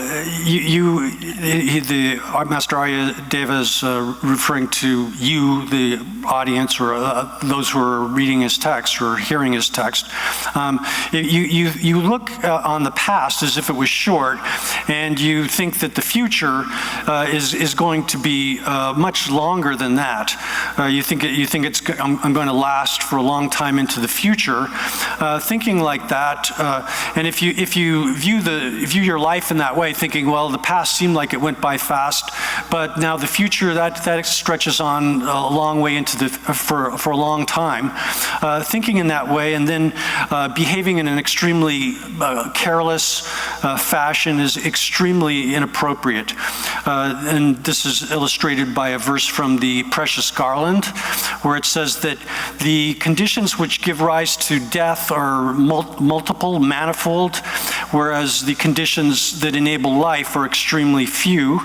Aryadeva is referring to you, the audience, or those who are reading his text or hearing his text. You look on the past as if it was short, and you think that the future is going to be much longer than that. You think I'm going to last for a long time into the future, thinking like that, and if you view your life in that way, thinking, well, the past seemed like it went by fast, but now the future that stretches on a long way into for a long time, thinking in that way, and then behaving in an extremely careless fashion is extremely inappropriate. And this is illustrated by a verse from the Precious Garland, where it says that the conditions which give rise to death are multiple, manifold, whereas the conditions that enable life are extremely few.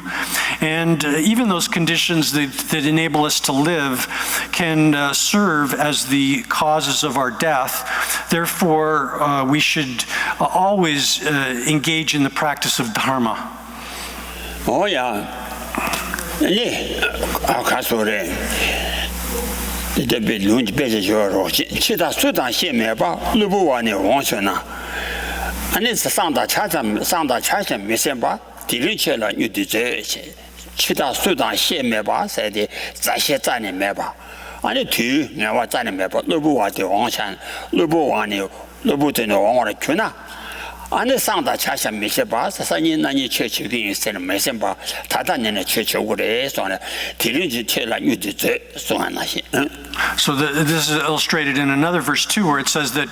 And even those conditions that enable us to live can serve as the causes of our death. Therefore, we should always engage in the practice of Dharma. Oh, yeah. 가서래. 이제 lunch 배제줘로 치다 수단 시매바 루부와네 원천나 아니 상다 차점 미세바 디리체라 유디제 치다 수단 시매바 세디 자세 자네 매바 아니 뒤 내가 자네 매바 루부와데 원천 루부드네 원원의 주나 아니 상다 차점 미세바 사사니 나니 체치기 있으는 미세바 다다네네 체치고래 소나 디리체라 유디제 소나시 So this is illustrated in another verse too, where it says that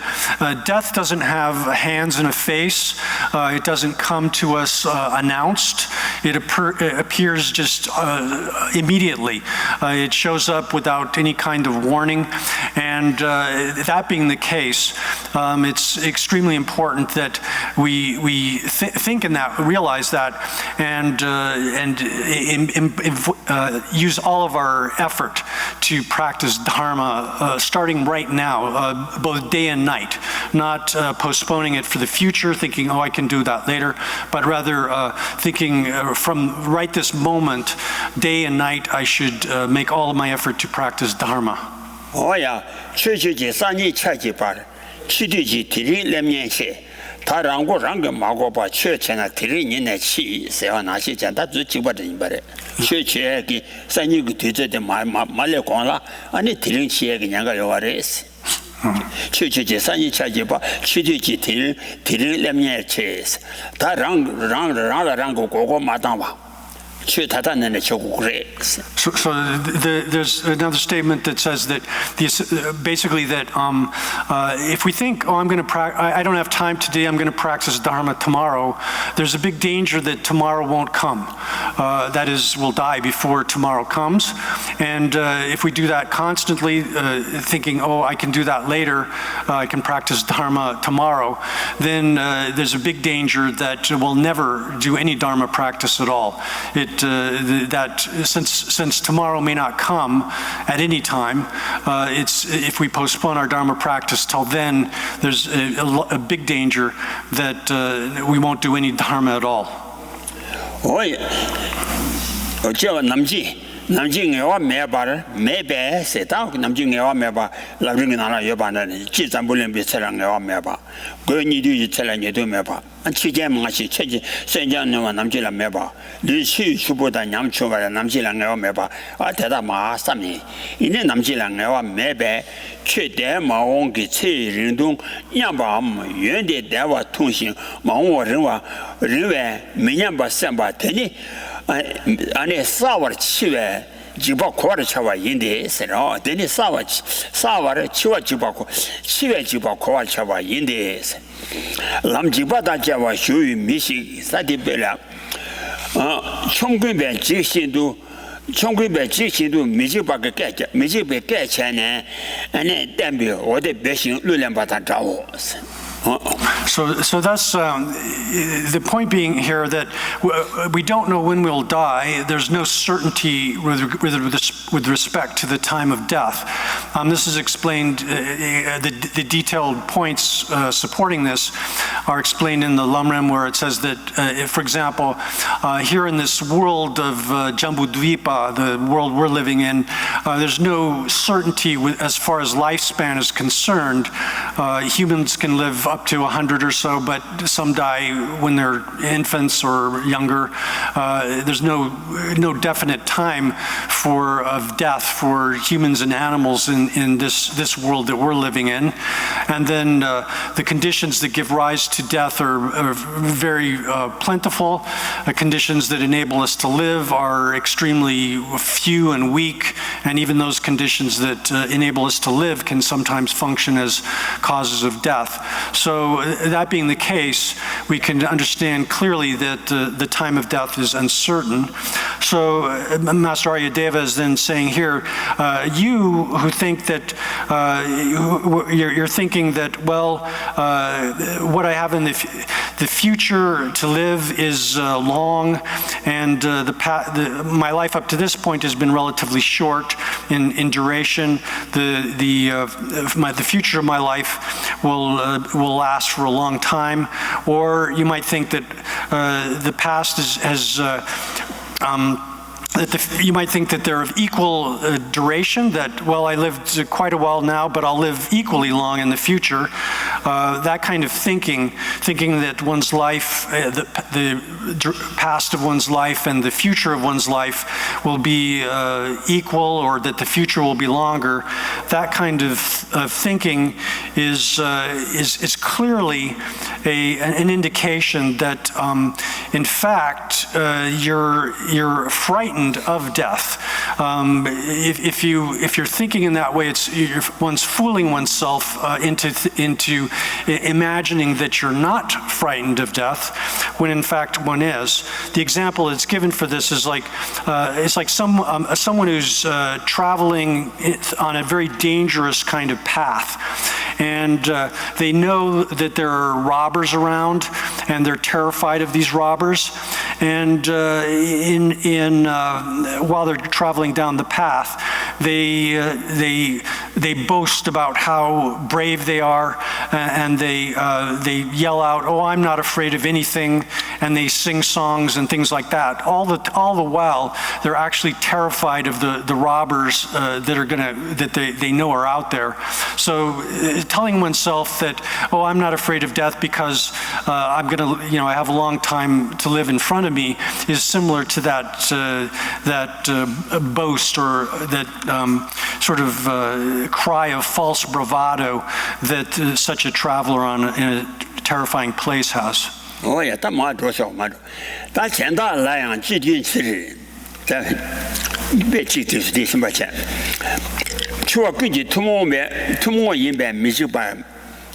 death doesn't have hands and a face. It doesn't come to us announced. It appears just immediately. It shows up without any kind of warning. And that being the case, it's extremely important that we think in that, realize that, and use all of our effort to practice Dharma starting right now, both day and night, not postponing it for the future, thinking, oh, I can do that later, but rather thinking from right this moment, day and night, I should make all of my effort to practice Dharma. Oh, yeah. 다랑고 랑게 마고바 최체나 드리니네 치 세와나시 잔다 주치버든 바래 최체기 산이그 뒤제데 말레 공라 아니 드링치에 그냥가 요와레스 최체제 산이 차지바 취지지 드릴렘예 체스 다랑고 고고 마당바 So there's another statement that says that basically that if we think, oh, I don't have time today, I'm going to practice Dharma tomorrow, there's a big danger that tomorrow won't come. That is, we'll die before tomorrow comes. And if we do that constantly, thinking, oh, I can do that later, I can practice Dharma tomorrow, then there's a big danger that we'll never do any Dharma practice at all. It that since tomorrow may not come at any time, if we postpone our Dharma practice till then, there's a big danger that we won't do any Dharma at all. 남진 여와 매바를 매배 세다 남진 여와 매바 라빙이 나라 여바는 지잔불련 비처럼 여와 매바 그니도 이처럼 여도 매바 치제 뭔가시 체지 선장님과 남진라 매바 리시 수보다 냠초가 남진라 여와 매바 대다 마삼이 이내 남진라 여와 매배 최대 마원기 체rin동 양밤原대와 통신 마원人外民间把三把되니 아니 사월 7회 지바 코를 쳐와 인데 세로 되니 사월 7월 지바코 7회 지바 코를 쳐와 인데 람지바다 자와 쇼유 미시 사디벨라 총근배 지신도 미지바게 깨져 미지배 깨쳐네 아니 담비 어디 배신 룰렘바다 자오 So that's the point being here that we don't know when we'll die. There's no certainty with respect to the time of death. This is explained, the detailed points supporting this are explained in the Lamrim, where it says that, for example, here in this world of Jambudvipa, the world we're living in, there's no certainty as far as lifespan is concerned. Humans can live up to 100 or so, but some die when they're infants or younger. There's no definite time of death for humans and animals in this world that we're living in. And then the conditions that give rise to death are very plentiful. The conditions that enable us to live are extremely few and weak, and even those conditions that enable us to live can sometimes function as causes of death. So that being the case, we can understand clearly that the time of death is uncertain. So Master Aryadeva is then saying here, you who think that, you're thinking that, well, what I have in the future to live is long, and my life up to this point has been relatively short in duration. The future of my life will last for a long time. Or you might think that the past you might think that they're of equal duration, that, well, I lived quite a while now, but I'll live equally long in the future. That kind of thinking that one's life, the past of one's life and the future of one's life will be equal, or that the future will be longer, that kind of thinking is clearly an indication that, in fact, you're frightened of death. If you're thinking in that way, one's fooling oneself into imagining that you're not frightened of death, when in fact one is. The example that's given for this is like it's like someone who's traveling on a very dangerous kind of path, and they know that there are robbers around, and they're terrified of these robbers, and while they're traveling down the path, they boast about how brave they are, and they yell out, "Oh, I'm not afraid of anything," and they sing songs and things like that. All the while, they're actually terrified of the robbers that they know are out there. So telling oneself that, "Oh, I'm not afraid of death because I have a long time to live in front of me," is similar to that boast, or that sort of cry of false bravado that such a traveler in a terrifying place has. Oh yeah, that might do so much. That can't lie on GD City. That bet it is this much. Chua Guji tomorrow in bed, Mizuba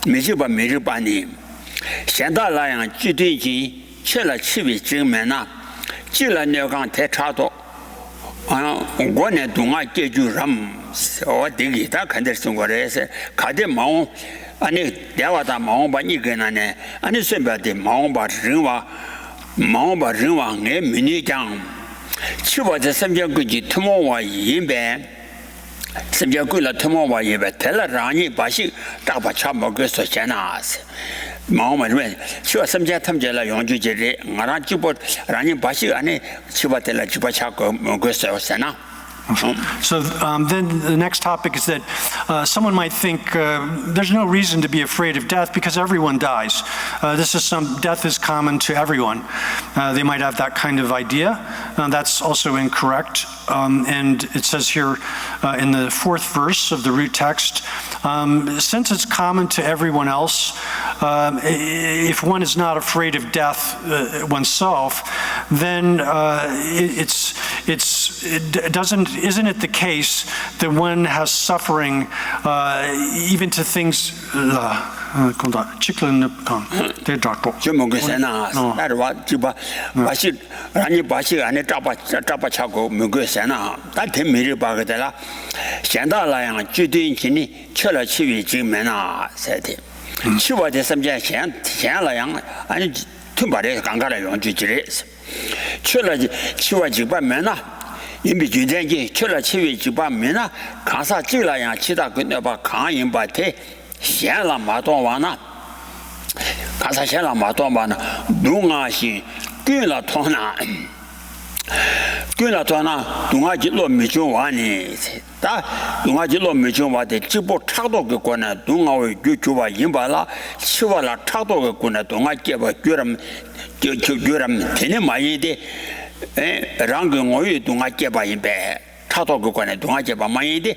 Mirubani. Shanda lie on GD Chilla Chivi Jimena. Chilla Negan Tetrato. One and do not get you rum or dig it. I can't understand what I say. Kademon, and it there was a mount by Nigan, and it's about the mount by Riva, Minigang. 치와의 삼장구지 투모와 임배 삼장구라 투모와 임배 텔라라니 바시 따바차 먹어서 제나스 마음은 치와 삼장 탐제라 용주제리 나라 집어 라니 바시 안에 치와 텔라 집어차고 먹어서 세나 So then the next topic is that someone might think there's no reason to be afraid of death because everyone dies. Death is common to everyone. They might have that kind of idea. That's also incorrect. And it says here in the 4th verse of the root text, since it's common to everyone else, if one is not afraid of death oneself, then isn't it the case that one has suffering even to things 인비 주전지 철라 치위 지바면나 가사 찌라야 치다 근데바 강인바테 현라 마도와나 가사 현라 마도와나 농아시 꽤라 토나 동아지로 미주와니 다 동아지로 미주와데 지보 차도 그거나 동아의 규주와 임발라 치와라 차도 그거나 동아께바 규람 되는 마이데 랑경오이 동아께바인배 차도 그거네 동아께바 마이데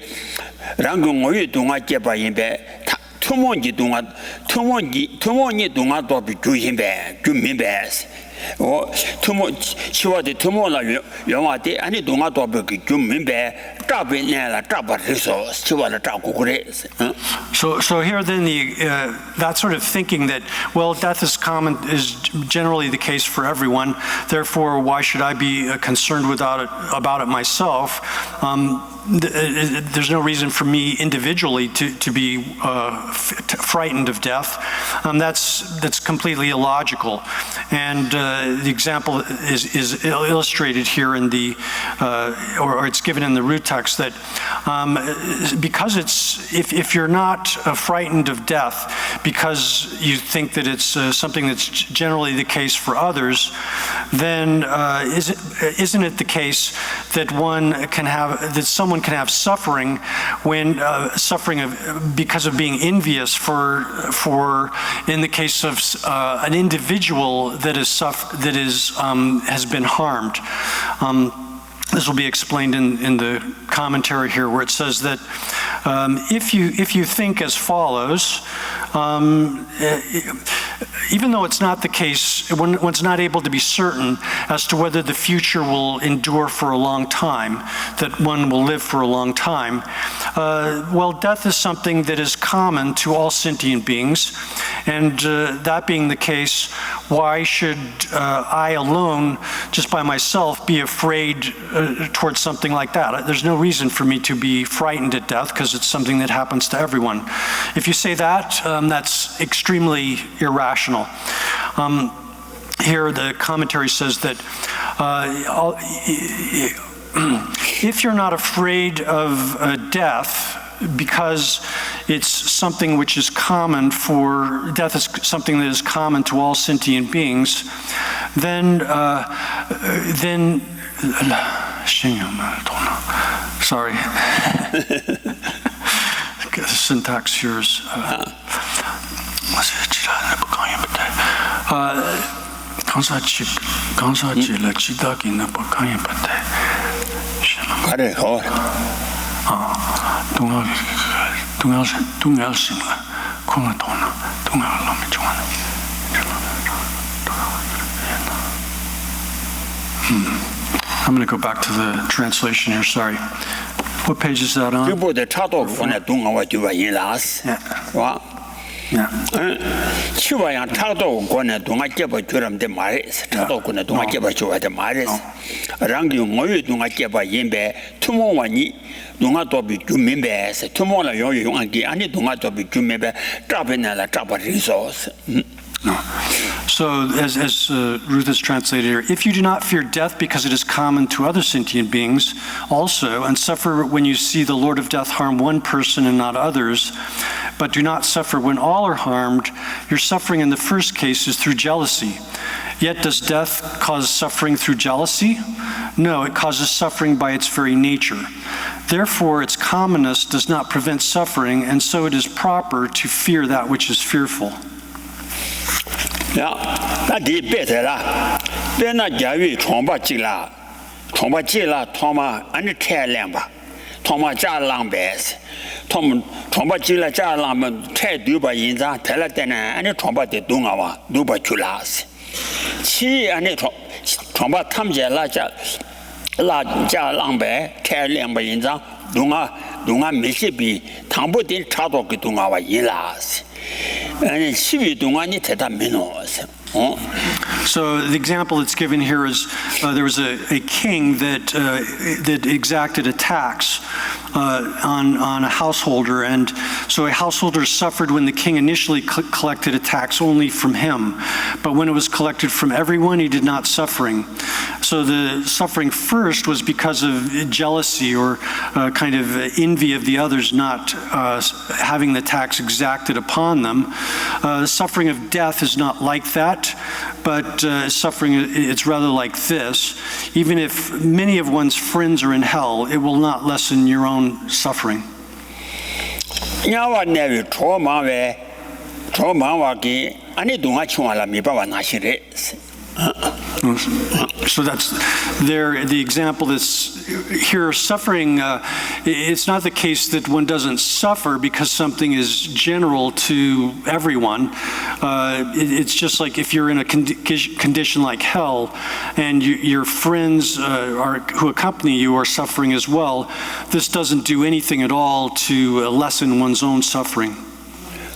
랑경오이 동아께바인배 투몬지 동아도 비주인배 주민배 투모 치와데 투모라 영화데 아니 동아도 비주 주민배 따베냐라 따바르소 치와라 따고 그래. So here then that sort of thinking that, well, death is common is generally the case for everyone, therefore why should I be concerned about it myself? There's no reason for me individually to be frightened of death. That's completely illogical, and the example is illustrated here in the or it's given in the root text that because if you're not frightened of death because you think that it's something that's generally the case for others, then isn't it the case that someone can have suffering when because of being envious for in the case of an individual that has been harmed. This will be explained in the commentary here, where it says that if you think as follows, even though it's not the case, one's not able to be certain as to whether the future will endure for a long time, that one will live for a long time, well, death is something that is common to all sentient beings, and that being the case, why should I alone, just by myself, be afraid towards something like that? There's no reason for me to be frightened at death because it's something that happens to everyone. If you say that, that's extremely irrational. Here the commentary says that if you're not afraid of death because it's something which is common death is something that is common to all sentient beings, then sorry. The syntax here is I'm going to go back to the translation here, sorry. What page is that on? 치와야 차도 권에 동아 깨버 주람데 말이스 차도 권에 동아 깨버 주와데 말이스 랑기 모유 동아 깨버 임베 투모와니 동아 도비 주민베스 투모라 요요 용한기 아니 동아 도비 주민베 잡베나라 잡버 리소스. So as Ruth has translated here, if you do not fear death because it is common to other sentient beings also, and suffer when you see the Lord of death harm one person and not others, but do not suffer when all are harmed, your suffering in the first case is through jealousy. Yet does death cause suffering through jealousy? No, it causes suffering by its very nature. Therefore, its commonness does not prevent suffering, and so it is proper to fear that which is fearful. 那第别的啦，别那家里床把进啦，床把进啦，床嘛俺的太凉吧，床嘛家浪白是，床把进了家浪嘛太多把银子，太了的呢，俺的床把的东啊哇，都把去拉是，其俺的床把他们家拉家浪白太凉把银子，东啊没些比汤不的差多个东啊哇银拉是。So the example that's given here is there was a king that exacted a tax on a householder, and so a householder suffered when the king initially collected a tax only from him, but when it was collected from everyone, he did not suffering. So the suffering first was because of jealousy or kind of envy of the others not having the tax exacted upon them. The suffering of death is not like that, but suffering, it's rather like this. Even if many of one's friends are in hell, it will not lessen your own suffering. So that's there. The example that's here, suffering, it's not the case that one doesn't suffer because something is general to everyone. It's just like if you're in a condition like hell and your friends who accompany you are suffering as well, this doesn't do anything at all to lessen one's own suffering.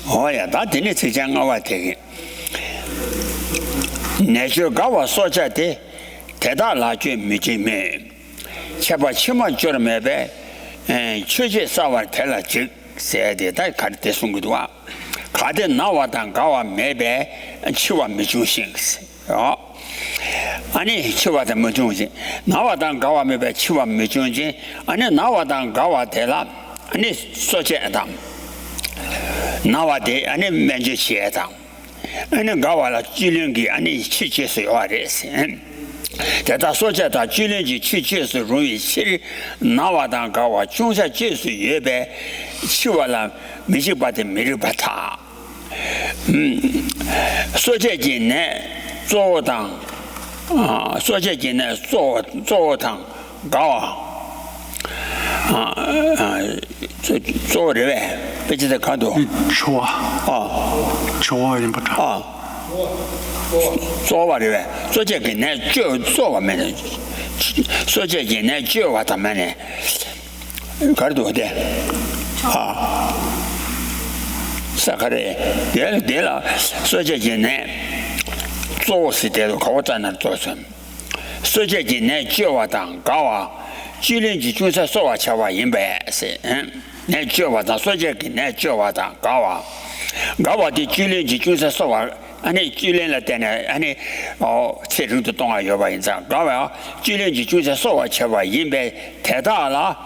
Oh yeah, that didn't take a Nature Gawa Soja de Teda Laju Mijime Chaba Chima Jormebe and Chuji Sawa Tela Jig said that Karte Sungudwa Kade Nawadan Gawa Mebe and Chiwa Mijusings. Ani Chiwa the Mujunji Nawadan Gawa Mebe Chiwa Mijunji and Nawadan Gawa Tela and Soja Adam Nawade and Menji Adam. And Gawala Jilingi and Chichis Oris. That I saw that Jilingi Chichis Rui Siri, Nawadan Gawa, Junsa Jesu Yebe, Chiwala, Mijibati Miribata. Sojajine, Zodan, Sojajine, Zodan, Gawa. Sorry, which is the candle. Chua. Chua in Pata. So what do you so take in that Joe, so a minute. So take in that Joe, what a minute. You can't do that. Sakare, Della, so take in that. So sit there, Kotan and Tosan. So take in that Joe, Gawa. 吉林吉就是说话吃话应白是，那叫话当说这个那叫话当搞啊，搞啊的吉林吉就是说话，安尼吉林了的呢，安尼切成的东啊要把人讲，搞啊，吉林吉就是说话吃话应白太大了，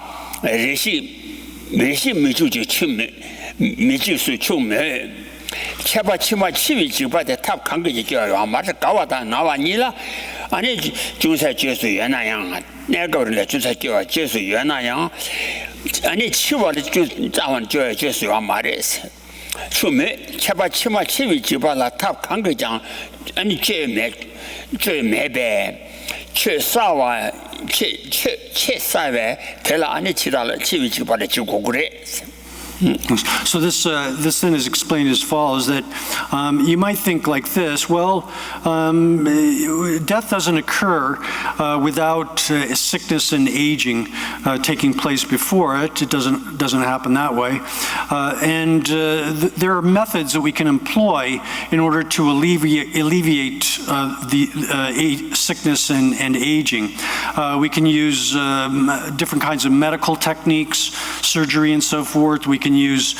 热心没就出门，没就是出门。 chepa chima chivi chipa de tap kange ji kyo yo ma gawa da na wa ni la ani junsa jesu yuan na yang ne go le junsa kyo jesu yuan na yang ani chiwa de jun za wan jo jesu yuan ma de se chu me chepa chima chivi chipa la tap kange jang ani che me be che sa wa che sa be te la ani chi da le chivi chipa de ji go gure. So this then is explained as follows, that you might think like this, well, death doesn't occur without sickness and aging taking place before it. It doesn't happen that way. And there are methods that we can employ in order to alleviate the sickness and aging. We can use different kinds of medical techniques, surgery and so forth. We can can use,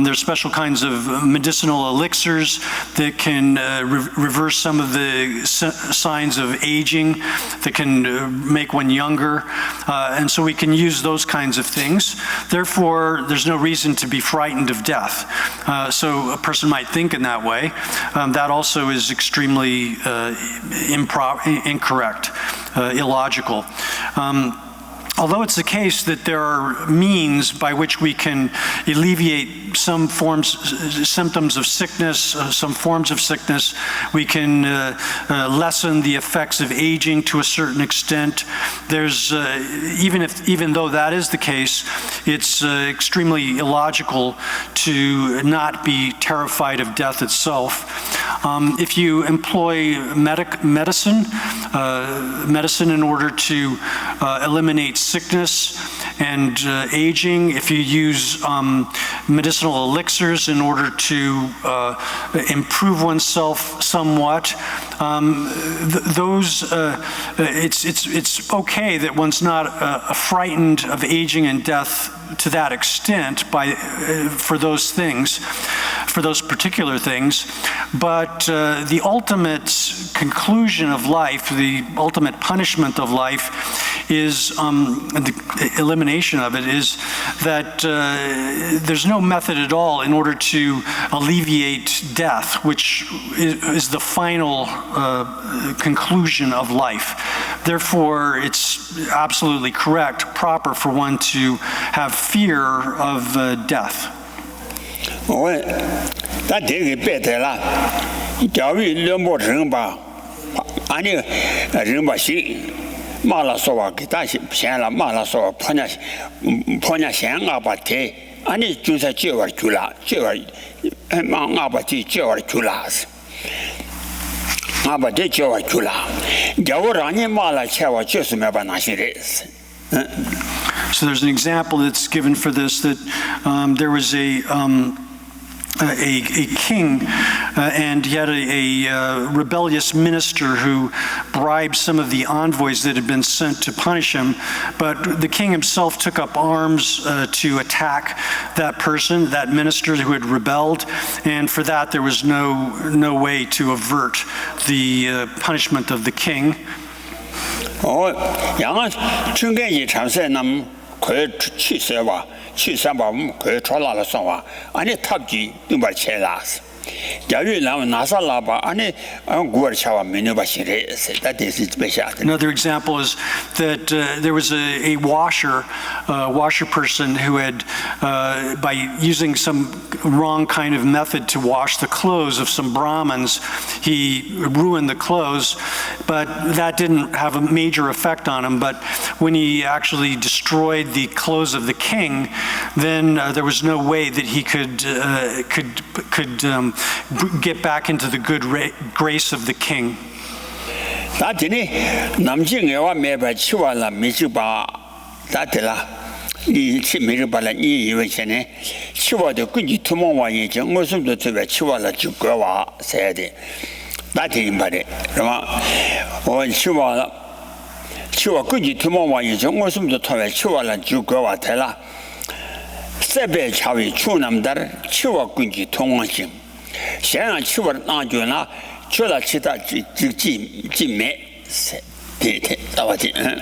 there's special kinds of medicinal elixirs that can reverse some of the signs of aging, that can make one younger. And so we can use those kinds of things. Therefore, there's no reason to be frightened of death. So a person might think in that way. That also is extremely incorrect, illogical. Although it's the case that there are means by which we can alleviate some symptoms of sickness, some forms of sickness, we can lessen the effects of aging to a certain extent. There's, even though that is the case, it's extremely illogical to not be terrified of death itself. If you employ medicine in order to eliminate sickness and aging, if you use medicinal elixirs in order to improve oneself somewhat, it's okay that one's not frightened of aging and death to that extent for those things, for those particular things. But the ultimate conclusion of life, the ultimate punishment of life is, the elimination of it is that there's no method at all in order to alleviate death, which is the final conclusion of life. Therefore, it's absolutely correct, proper for one to have fear of death. So there's an example that's given for this, that there was a king, and he had a rebellious minister who bribed some of the envoys that had been sent to punish him. But the king himself took up arms to attack that person, that minister who had rebelled, and for that there was no way to avert the punishment of the king. Another example is that there was a washer person who had, by using some wrong kind of method to wash the clothes of some Brahmins, he ruined the clothes, but that didn't have a major effect on him. But when he actually destroyed the clothes of the king, then there was no way that he could get back into the good grace of the king.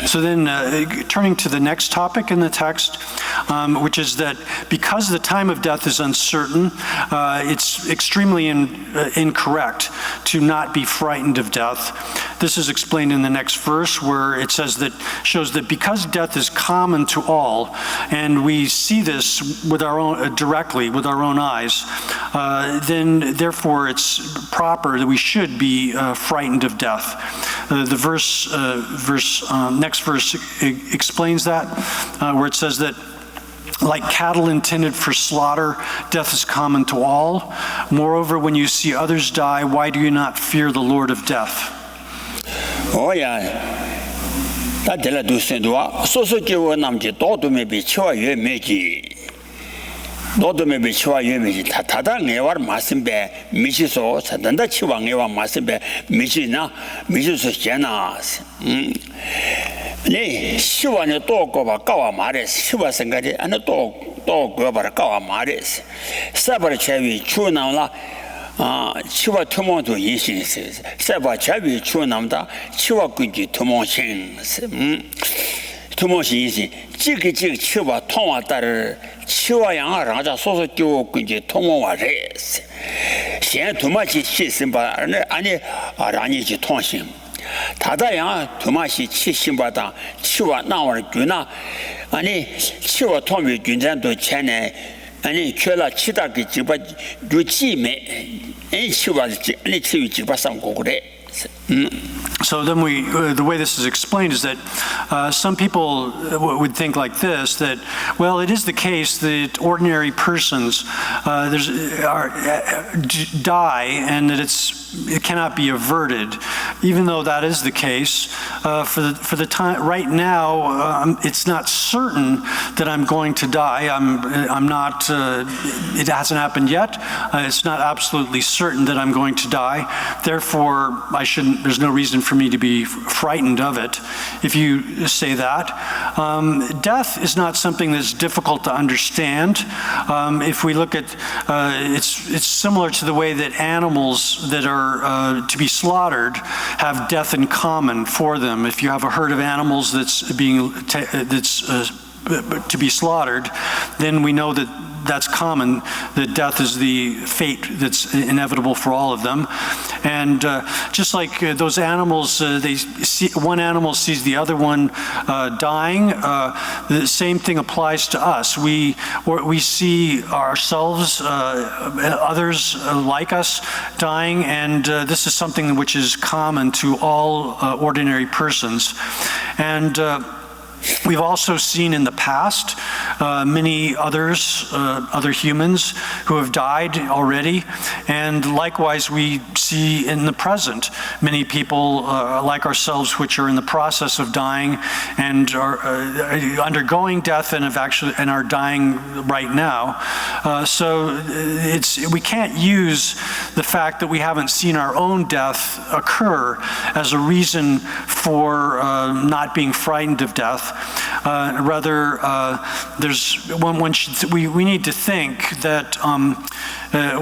So then, turning to the next topic in the text, which is that because the time of death is uncertain, it's extremely incorrect to not be frightened of death. This is explained in the next verse, where it shows that because death is common to all, and we see this with our own directly with our own eyes, then therefore it's proper that we should be frightened of death. The next verse explains that, where it says that, like cattle intended for slaughter, death is common to all. Moreover, when you see others die, why do you not fear the Lord of death? Oh yeah. That de la douce doit. So que vous n'avez pas de me bichwa ye meji. 너도 매비 치와 예미지 다다 내와 마심배 미시소 사단다 치와 내와 마심배 미시나 미시소 제나 네 시와네 또 거봐 까와 말해 시와 생각이 안에 또 또 그거를 까와 말했어. 사바를 제위 추남라 치와 투모도 인신세. 사바 제위 추남다 치와 군지 투모신. 투모신 인신. 지기 치와 통화 따를 치와 양아 라자 소소 교 군지 통모와레스.现도마치 치심바 아니 아라니지 통신. 다다야 도마시 치심바다 치와 나와를 규나 아니 치와 통위 군장도 전에 아니 켜라 치다기 집바 루치메 이 치와 아니 치위 집바 상고 그래. So then the way this is explained is that some people would think like this, that, well, it is the case that ordinary persons die and that it cannot be averted. Even though that is the case, for the time right now, it's not certain that I'm going to die. I'm not. It hasn't happened yet. It's not absolutely certain that I'm going to die. Therefore, I shouldn't. There's no reason for me to be frightened of it. If you say that, death is not something that's difficult to understand. If we look at, it's similar to the way that animals that are to be slaughtered have death in common for them. If you have a herd of animals that's to be slaughtered, then we know that that's common, that death is the fate that's inevitable for all of them. And just like those animals, one animal sees the other one dying, the same thing applies to us. We see ourselves, others like us dying, and this is something which is common to all ordinary persons. And we've also seen in the past many other humans who have died already, and likewise we see in the present many people like ourselves which are in the process of dying and are undergoing death and are dying right now. So we can't use the fact that we haven't seen our own death occur as a reason for not being frightened of death. Rather, we need to think that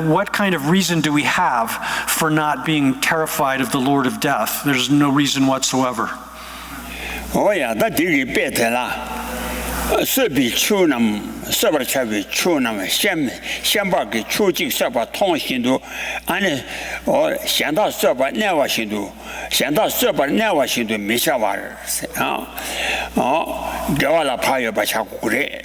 what kind of reason do we have for not being terrified of the Lord of death? There's no reason whatsoever. Oh yeah, that did better lah. 是比出那么，是不是比出那么先把给出境是把通行度，俺呢，先到是把内外行度，先到是把内外行度没下玩儿啊，给我了怕要把下过来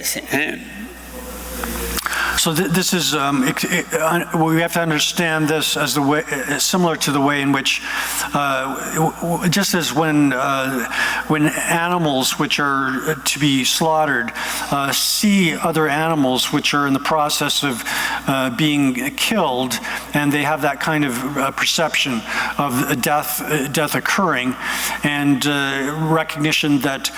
，So this is we have to understand this as the way similar to the way in which, just as when animals which are to be slaughtered see other animals which are in the process of being killed, and they have that kind of perception of death occurring, and recognition that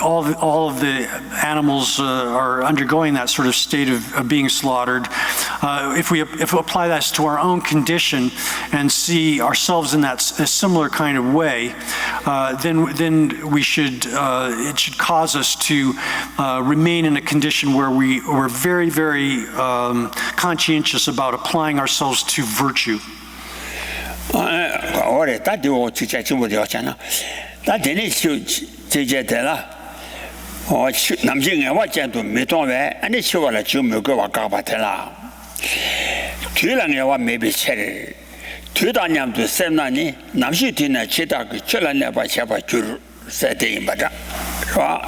all of the animals are undergoing that sort of state of being slaughtered. If we apply that to our own condition and see ourselves in that similar kind of way, then we should it should cause us to remain in a condition where we're very, very conscientious about applying ourselves to virtue. 我嘞，大对我直接就不了解了，大对你就直接得了。我去，南京我见到没多晚，俺你去完了就没给我搞巴得了。推了我没被切的，推到年度3年，南西天呢切大个，切了2把切把揪，才得一巴掌，是吧？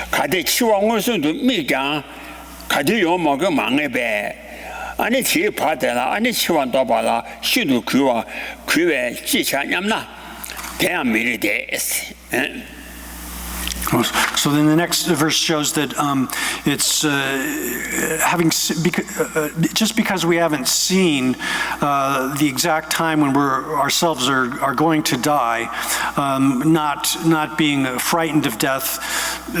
看得去完我说都没讲，看得要么个忙一呗。俺你去怕得了，俺你去完多把了，许多去完几千年了，这样没得的，So then the next verse shows that it's just because we haven't seen the exact time when ourselves are going to die, not being frightened of death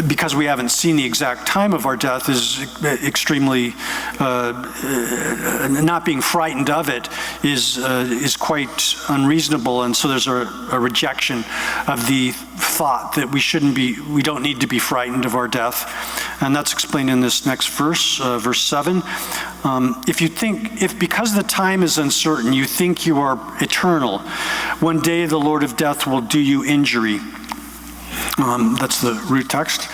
because we haven't seen the exact time of our death is extremely not being frightened of it is quite unreasonable, and so there's a rejection of the thought that we don't need to be frightened of our death. And that's explained in this next verse, verse 7. If because the time is uncertain, you think you are eternal, one day the Lord of death will do you injury. That's the root text.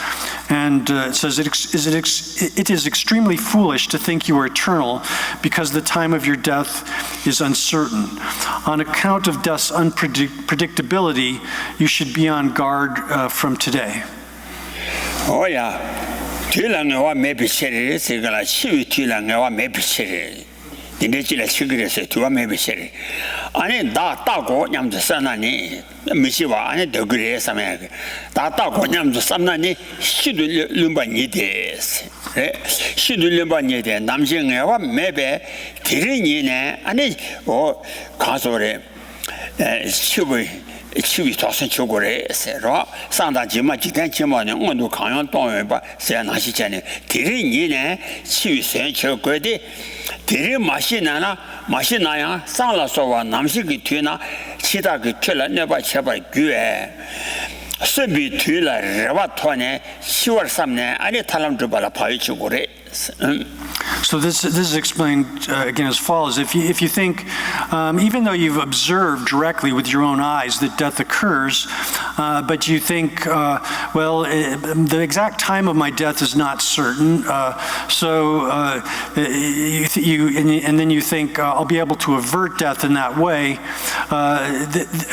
And it says, it is extremely foolish to think you are eternal because the time of your death is uncertain. On account of death's unpredictability, you should be on guard from today. Oh yeah. 뒤랑에와 매비체리 세가라 시위 뒤랑에와 매비체리 니네질에 시그레서 두와 매비체리 아니 나 따고 냠도 싸나니 미시와 아니 더 그래 사매 나 따고 냠도 쌈나니 시들 lum바니 데스 시들 lum바니 데 남생에와 매베 디르니네 아니 가소래 시위 도선 초고래 세로 상다지마 지단 지마는 온도 강연 동의바 세나시잖아요. 디리니네 시위 선초거디 디리 마시나나 마시나야 상라서와 남식이 뒤나 치다그 틀라 내바 제발 귀에 서비 뒤라 레바토네 10월 3일 아니 탈람도 발라 파이치고래. So this is explained again as follows. If you think, even though you've observed directly with your own eyes that death occurs, but you think, well, the exact time of my death is not certain, and then you think, I'll be able to avert death in that way.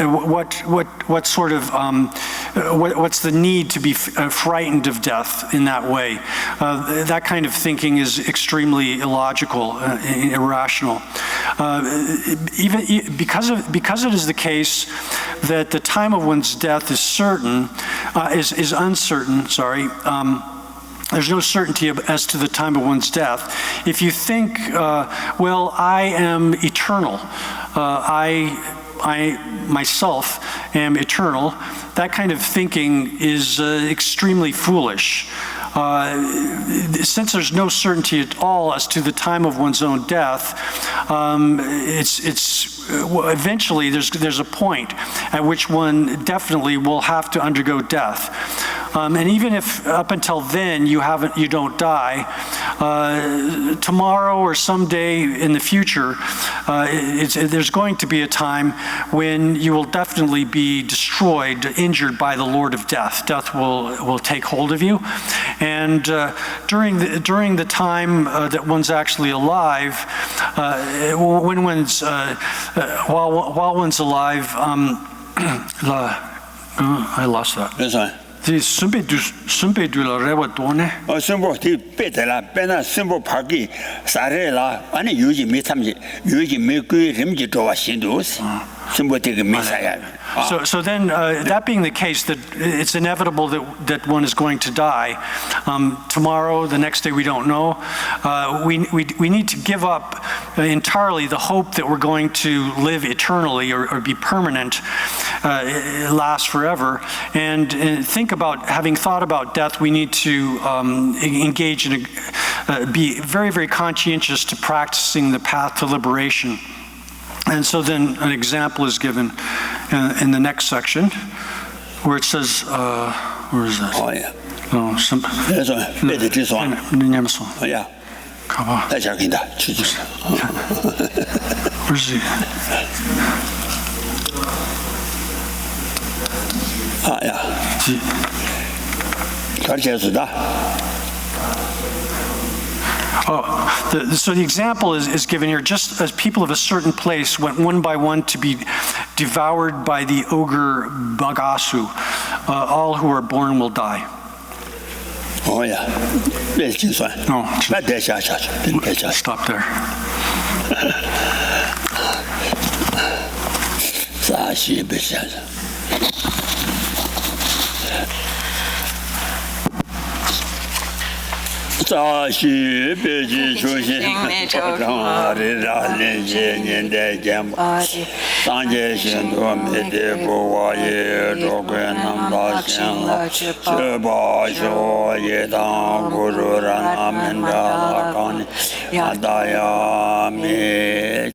What sort of what's the need to be frightened of death in that way? That kind of thinking is extremely illogical, irrational. Even because it is the case that the time of one's death is is uncertain. Sorry. There's no certainty as to the time of one's death. If you think, well, I am eternal, I myself am eternal, that kind of thinking is extremely foolish. Since there's no certainty at all as to the time of one's own death, eventually there's a point at which one definitely will have to undergo death. And even if up until then you don't die, tomorrow or someday in the future, there's going to be a time when you will definitely be destroyed, injured by the Lord of death. Death will take hold of you. And during the time that one's actually alive, when one's while one's alive, I lost that. That's right. Simple better better simple party sarela and usually me some usually make rimji to Washington. Simple take a So then, that being the case, that it's inevitable that one is going to die. Tomorrow, the next day, we don't know. We need to give up entirely the hope that we're going to live eternally or be permanent, last forever. And having thought about death, we need to engage in be very, very conscientious to practicing the path to liberation. And so then an example is given in the next section where it says, where is that? Oh, yeah. No, There's this one. Oh, yeah. Where's he? Ah, yeah. So the example is given here, just as people of a certain place went one by one to be devoured by the ogre Bagasu, all who are born will die. Oh yeah. No. Stop there. Sa shi be ji chu xin zhang ri ra lin jie nian dai jian sang jie xin duo me de bu wa ye zhuo gui nam da xian la shi ba xiu ye dang gu ru ran a men da la gang ni ya da ya me